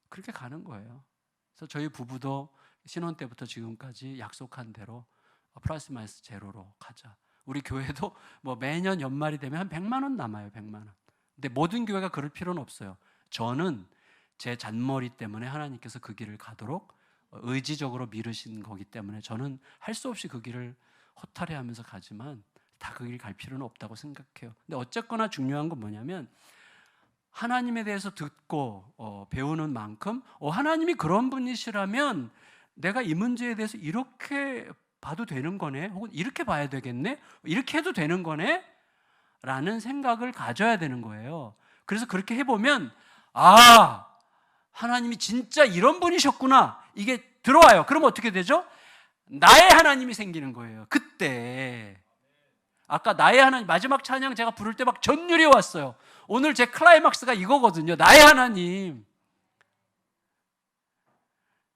그렇게 가는 거예요. 그래서 저희 부부도 신혼 때부터 지금까지 약속한 대로 플러스 마이너스 제로로 가자. 우리 교회도 매년 연말이 되면 한 100만 원 남아요. 100만 원. 근데 모든 교회가 그럴 필요는 없어요. 저는 제 잔머리 때문에 하나님께서 그 길을 가도록 의지적으로 미루신 거기 때문에 저는 할 수 없이 그 길을 허탈해하면서 가지만 다 그 길 갈 필요는 없다고 생각해요. 근데 어쨌거나 중요한 건 뭐냐면 하나님에 대해서 듣고 배우는 만큼 하나님이 그런 분이시라면 내가 이 문제에 대해서 이렇게 봐도 되는 거네, 혹은 이렇게 봐야 되겠네, 이렇게 해도 되는 거네 라는 생각을 가져야 되는 거예요. 그래서 그렇게 해보면 하나님이 진짜 이런 분이셨구나, 이게 들어와요. 그럼 어떻게 되죠? 나의 하나님이 생기는 거예요. 그때 아까 나의 하나님 마지막 찬양 제가 부를 때 막 전율이 왔어요. 오늘 제 클라이막스가 이거거든요. 나의 하나님.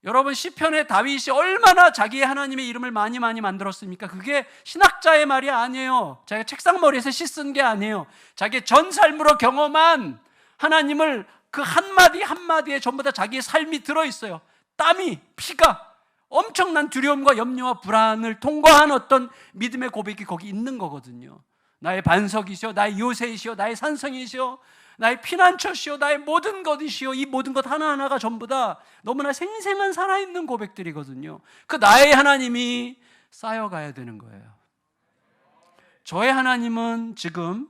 여러분, 시편의 다윗이 얼마나 자기의 하나님의 이름을 많이 만들었습니까? 그게 신학자의 말이 아니에요. 자기가 책상머리에서 시 쓴 게 아니에요. 자기의 전 삶으로 경험한 하나님을 그 한마디 한마디에 전부 다 자기의 삶이 들어있어요. 땀이, 피가, 엄청난 두려움과 염려와 불안을 통과한 어떤 믿음의 고백이 거기 있는 거거든요. 나의 반석이시오, 나의 요새이시오, 나의 산성이시오, 나의 피난처시오, 나의 모든 것이시오. 이 모든 것 하나하나가 전부 다 너무나 생생한 살아있는 고백들이거든요. 그 나의 하나님이 쌓여가야 되는 거예요. 저의 하나님은 지금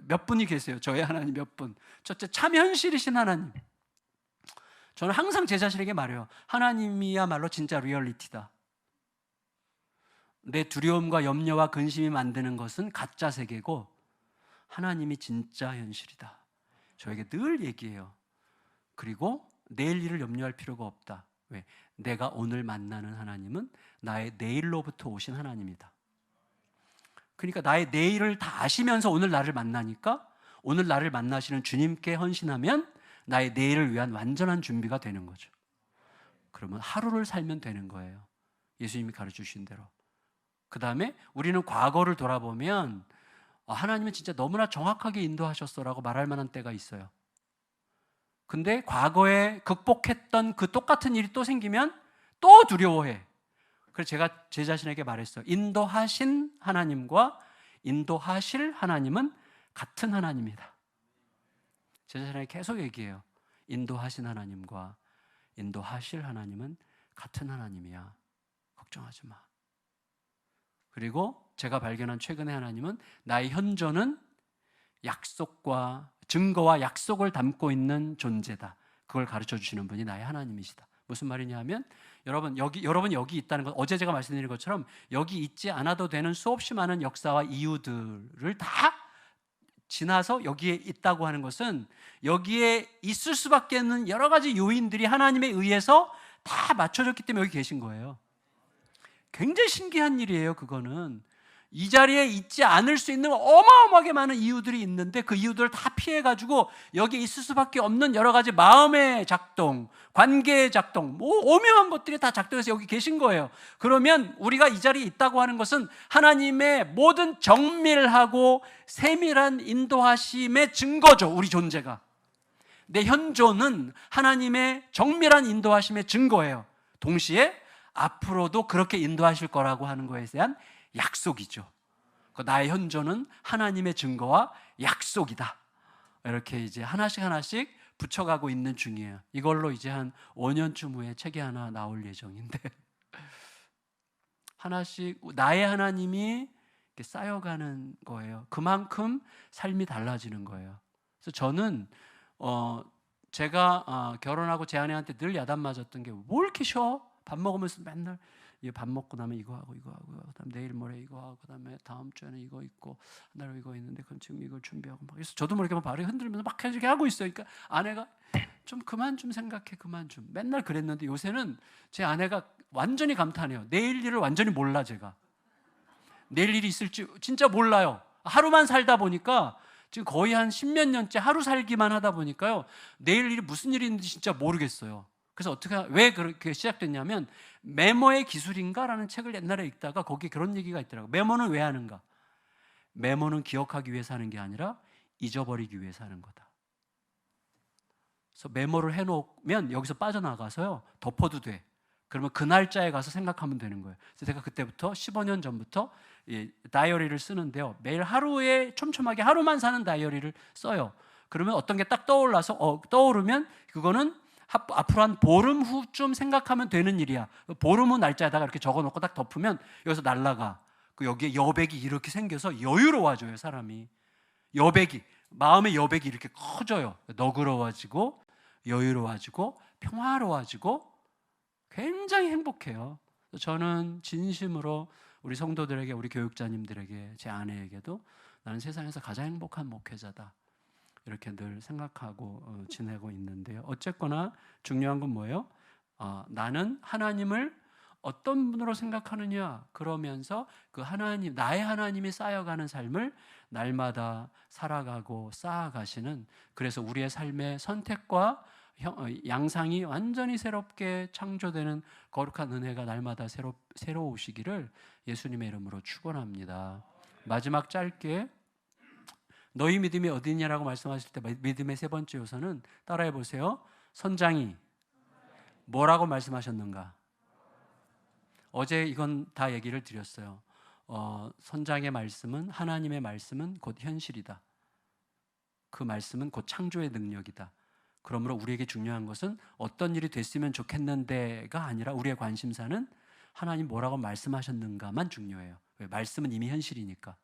몇 분이 계세요? 저의 하나님 몇 분? 첫째, 참 현실이신 하나님. 저는 항상 제 자신에게 말해요. 하나님이야말로 진짜 리얼리티다. 내 두려움과 염려와 근심이 만드는 것은 가짜 세계고 하나님이 진짜 현실이다. 저에게 늘 얘기해요. 그리고 내일 일을 염려할 필요가 없다. 왜? 내가 오늘 만나는 하나님은 나의 내일로부터 오신 하나님이다. 그러니까 나의 내일을 다 아시면서 오늘 나를 만나니까 오늘 나를 만나시는 주님께 헌신하면 나의 내일을 위한 완전한 준비가 되는 거죠. 그러면 하루를 살면 되는 거예요. 예수님이 가르쳐주신 대로. 그 다음에 우리는 과거를 돌아보면 하나님은 진짜 너무나 정확하게 인도하셨어라고 말할 만한 때가 있어요. 근데 과거에 극복했던 그 똑같은 일이 또 생기면 또 두려워해. 그래서 제가 제 자신에게 말했어요. 인도하신 하나님과 인도하실 하나님은 같은 하나님이다. 제 자신에게 계속 얘기해요. 인도하신 하나님과 인도하실 하나님은 같은 하나님이야. 걱정하지 마. 그리고 제가 발견한 최근의 하나님은 나의 현존은 약속과 증거와 약속을 담고 있는 존재다. 그걸 가르쳐 주시는 분이 나의 하나님이시다. 무슨 말이냐 하면 여러분 여기 있다는 것, 어제 제가 말씀드린 것처럼 여기 있지 않아도 되는 수없이 많은 역사와 이유들을 다 지나서 여기에 있다고 하는 것은 여기에 있을 수밖에 없는 여러 가지 요인들이 하나님에 의해서 다 맞춰졌기 때문에 여기 계신 거예요. 굉장히 신기한 일이에요. 그거는 이 자리에 있지 않을 수 있는 어마어마하게 많은 이유들이 있는데 그 이유들을 다 피해가지고 여기 있을 수밖에 없는 여러 가지 마음의 작동, 관계의 작동, 오묘한 것들이 다 작동해서 여기 계신 거예요. 그러면 우리가 이 자리에 있다고 하는 것은 하나님의 모든 정밀하고 세밀한 인도하심의 증거죠. 우리 존재가. 내 현존은 하나님의 정밀한 인도하심의 증거예요. 동시에 앞으로도 그렇게 인도하실 거라고 하는 것에 대한 약속이죠. 나의 현존은 하나님의 증거와 약속이다. 이렇게 이제 하나씩 붙여가고 있는 중이에요. 이걸로 이제 한 5년쯤 후에 책이 하나 나올 예정인데 하나씩 나의 하나님이 이렇게 쌓여가는 거예요. 그만큼 삶이 달라지는 거예요. 그래서 저는 제가 결혼하고 제 아내한테 늘 야단 맞았던 게 뭘 이렇게 쉬어? 밥 먹으면서 맨날 밥 먹고 나면 이거 하고 그다음 내일 모레 이거 하고 그다음에 다음 주에는 이거 있고 날 이거 있는데 그럼 지금 이걸 준비하고 막 그래서 저도 모르게 막 발을 흔들면서 막 이렇게 하고 있어요. 그러니까 아내가 좀 그만 좀 생각해 그만 좀 맨날 그랬는데 요새는 제 아내가 완전히 감탄해요. 내일 일을 완전히 몰라. 제가 내일 일이 있을지 진짜 몰라요. 하루만 살다 보니까 지금 거의 한 10몇 년째 하루 살기만 하다 보니까요 내일 일이 무슨 일이 있는지 진짜 모르겠어요. 그래서 왜 그렇게 시작됐냐면 메모의 기술인가라는 책을 옛날에 읽다가 거기에 그런 얘기가 있더라고요. 메모는 왜 하는가? 메모는 기억하기 위해서 하는 게 아니라 잊어버리기 위해서 하는 거다. 그래서 메모를 해놓으면 여기서 빠져나가서요 덮어도 돼. 그러면 그 날짜에 가서 생각하면 되는 거예요. 그래서 제가 그때부터 15년 전부터 다이어리를 쓰는데요. 매일 하루에 촘촘하게 하루만 사는 다이어리를 써요. 그러면 어떤 게 딱 떠오르면 그거는 앞으로 한 보름 후쯤 생각하면 되는 일이야. 보름 후 날짜에다가 이렇게 적어놓고 딱 덮으면 여기서 날라가. 여기에 여백이 이렇게 생겨서 여유로워져요. 사람이 마음의 여백이 이렇게 커져요. 너그러워지고 여유로워지고 평화로워지고 굉장히 행복해요. 저는 진심으로 우리 성도들에게, 우리 교육자님들에게, 제 아내에게도 나는 세상에서 가장 행복한 목회자다 이렇게 늘 생각하고 지내고 있는데요. 어쨌거나 중요한 건 뭐예요? 나는 하나님을 어떤 분으로 생각하느냐 그러면서 그 하나님, 나의 하나님이 쌓여가는 삶을 날마다 살아가고 쌓아가시는, 그래서 우리의 삶의 선택과 양상이 완전히 새롭게 창조되는 거룩한 은혜가 날마다 새로우시기를 예수님의 이름으로 축원합니다. 마지막 짧게 너희 믿음이 어디냐라고 말씀하실 때 믿음의 세 번째 요소는 따라해 보세요. 선장이 뭐라고 말씀하셨는가? 어제 이건 다 얘기를 드렸어요. 선장의 말씀은, 하나님의 말씀은 곧 현실이다. 그 말씀은 곧 창조의 능력이다. 그러므로 우리에게 중요한 것은 어떤 일이 됐으면 좋겠는데가 아니라 우리의 관심사는 하나님 뭐라고 말씀하셨는가만 중요해요. 왜? 말씀은 이미 현실이니까.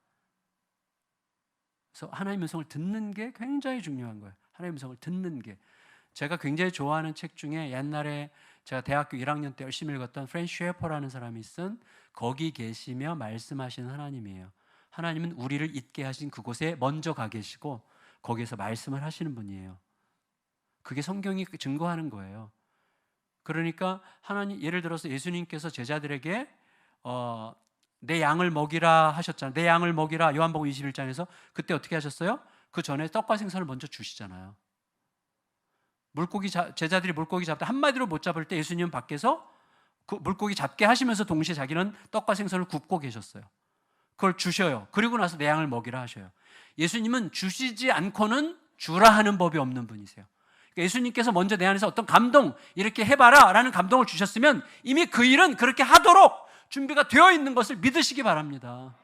그래서 하나님의 음성을 듣는 게 굉장히 중요한 거예요. 하나님의 음성을 듣는 게. 제가 굉장히 좋아하는 책 중에 옛날에 제가 대학교 1학년 때 열심히 읽었던 프랜시 쉐퍼라는 사람이 쓴 거기 계시며 말씀하시는 하나님이에요. 하나님은 우리를 있게 하신 그곳에 먼저 가 계시고 거기에서 말씀을 하시는 분이에요. 그게 성경이 증거하는 거예요. 그러니까 하나님, 예를 들어서 예수님께서 제자들에게 내 양을 먹이라 하셨잖아요. 내 양을 먹이라 요한복음 21장에서. 그때 어떻게 하셨어요? 그 전에 떡과 생선을 먼저 주시잖아요. 제자들이 물고기 잡다 한마디로 못 잡을 때 예수님은 밖에서 그 물고기 잡게 하시면서 동시에 자기는 떡과 생선을 굽고 계셨어요. 그걸 주셔요. 그리고 나서 내 양을 먹이라 하셔요. 예수님은 주시지 않고는 주라 하는 법이 없는 분이세요. 그러니까 예수님께서 먼저 내 안에서 어떤 감동, 이렇게 해봐라 라는 감동을 주셨으면 이미 그 일은 그렇게 하도록 준비가 되어 있는 것을 믿으시기 바랍니다.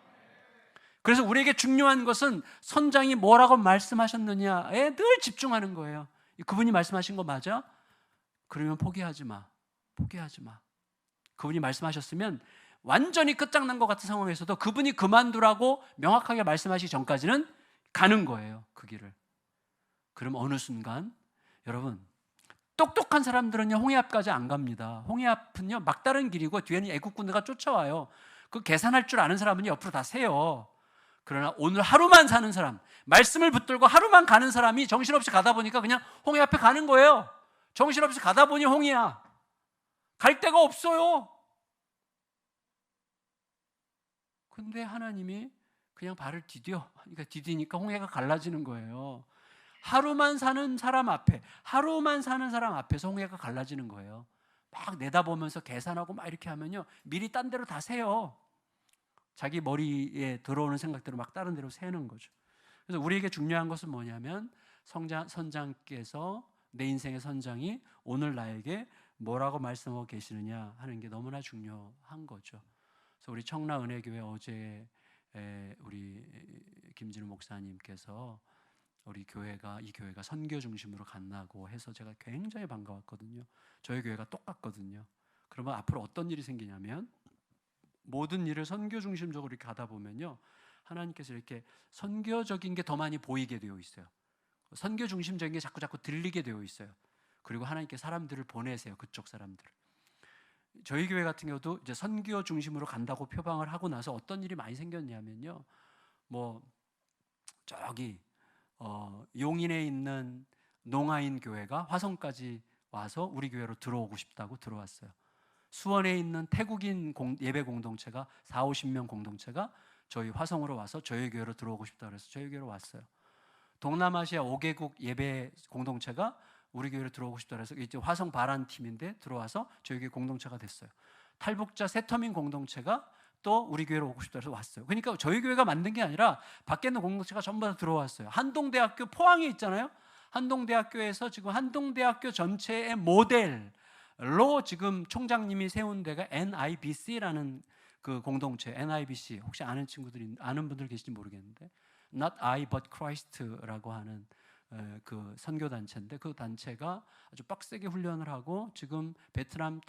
그래서 우리에게 중요한 것은 선장이 뭐라고 말씀하셨느냐에 늘 집중하는 거예요. 그분이 말씀하신 거 맞아? 그러면 포기하지 마. 포기하지 마. 그분이 말씀하셨으면 완전히 끝장난 것 같은 상황에서도 그분이 그만두라고 명확하게 말씀하시기 전까지는 가는 거예요. 그 길을. 그럼 어느 순간 여러분, 똑똑한 사람들은요 홍해 앞까지 안 갑니다. 홍해 앞은요 막다른 길이고 뒤에는 애국 군대가 쫓아와요. 그 계산할 줄 아는 사람은 옆으로 다 세요. 그러나 오늘 하루만 사는 사람, 말씀을 붙들고 하루만 가는 사람이 정신없이 가다 보니까 그냥 홍해 앞에 가는 거예요. 정신없이 가다 보니 홍해야. 갈 데가 없어요. 근데 하나님이 그냥 발을 디디니까 홍해가 갈라지는 거예요. 하루만 사는 사람 앞에서 홍해가 갈라지는 거예요. 막 내다보면서 계산하고 막 이렇게 하면요 미리 딴 데로 다 세요. 자기 머리에 들어오는 생각대로 막 다른 데로 세는 거죠. 그래서 우리에게 중요한 것은 뭐냐면 선장께서, 내 인생의 선장이 오늘 나에게 뭐라고 말씀하고 계시느냐 하는 게 너무나 중요한 거죠. 그래서 우리 청라은혜교회 어제 우리 김진우 목사님께서 이 교회가 선교 중심으로 간다고 해서 제가 굉장히 반가웠거든요. 저희 교회가 똑같거든요. 그러면 앞으로 어떤 일이 생기냐면 모든 일을 선교 중심적으로 이렇게 가다 보면요 하나님께서 이렇게 선교적인 게 더 많이 보이게 되어 있어요. 선교 중심적인 게 자꾸 들리게 되어 있어요. 그리고 하나님께 사람들을 보내세요. 그쪽 사람들을. 저희 교회 같은 경우도 이제 선교 중심으로 간다고 표방을 하고 나서 어떤 일이 많이 생겼냐면요 저기 용인에 있는 농아인 교회가 화성까지 와서 우리 교회로 들어오고 싶다고 들어왔어요. 수원에 있는 태국인 예배 공동체가 40-50명 공동체가 저희 화성으로 와서 저희 교회로 들어오고 싶다고 해서 저희 교회로 왔어요. 동남아시아 5개국 예배 공동체가 우리 교회로 들어오고 싶다고 해서 이제 화성 바란 팀인데 들어와서 저희 교회 공동체가 됐어요. 탈북자 세터민 공동체가 또 우리 교회로 오고 싶다고 해서 왔어요. 그러니까 저희 교회가 만든 게 아니라 밖에 있는 공동체가 전부 다 들어왔어요. 한동대학교 포항에 있잖아요. 한동대학교에서 지금 한동대학교 전체의 모델로 지금 총장님이 세운 데가 NIBC라는 그 공동체, NIBC 혹시 아는 분들 계실지 모르겠는데 Not I but Christ라고 하는 그 선교 단체인데 그 단체가 아주 빡세게 훈련을 하고 지금 베트남,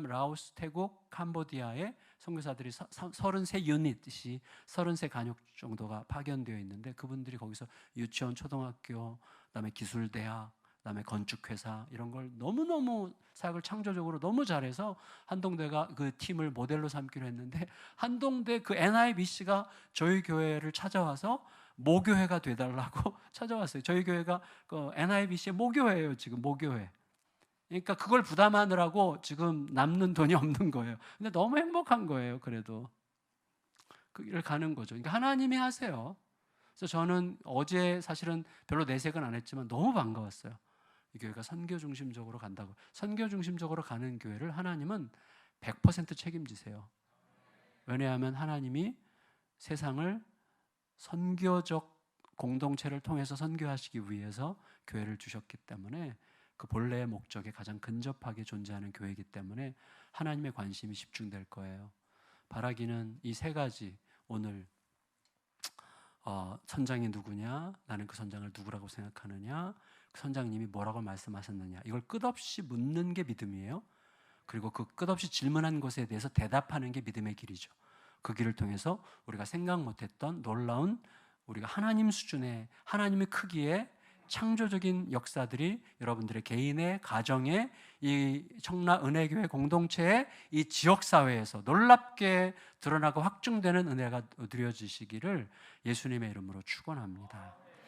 라오스, 태국, 캄보디아에 선교사들이 33유닛이 33간역 정도가 파견되어 있는데 그분들이 거기서 유치원, 초등학교, 그다음에 기술대학, 그다음에 건축회사 이런 걸 너무너무 사역을 창조적으로 너무 잘해서 한동대가 그 팀을 모델로 삼기로 했는데 한동대 그 NIBC가 저희 교회를 찾아와서 모교회가 돼달라고 찾아왔어요. 저희 교회가 그 NIBC의 모교회예요. 지금 모교회. 그러니까 그걸 부담하느라고 지금 남는 돈이 없는 거예요. 근데 너무 행복한 거예요. 그래도 그 일을 가는 거죠. 그러니까 하나님이 하세요. 그래서 저는 어제 사실은 별로 내색은 안 했지만 너무 반가웠어요. 이 교회가 선교 중심적으로 간다고. 선교 중심적으로 가는 교회를 하나님은 100% 책임지세요. 왜냐하면 하나님이 세상을 선교적 공동체를 통해서 선교하시기 위해서 교회를 주셨기 때문에 그 본래의 목적에 가장 근접하게 존재하는 교회이기 때문에 하나님의 관심이 집중될 거예요. 바라기는 이 세 가지 오늘 선장이 누구냐? 나는 그 선장을 누구라고 생각하느냐? 그 선장님이 뭐라고 말씀하셨느냐? 이걸 끝없이 묻는 게 믿음이에요. 그리고 그 끝없이 질문한 것에 대해서 대답하는 게 믿음의 길이죠. 그 길을 통해서 우리가 생각 못했던 놀라운 우리가 하나님 수준의, 하나님의 크기의 창조적인 역사들이 여러분들의 개인의 가정의, 이 청라 은혜교회 공동체의 이 지역사회에서 놀랍게 드러나고 확증되는 은혜가 누려지시기를 예수님의 이름으로 축원합니다.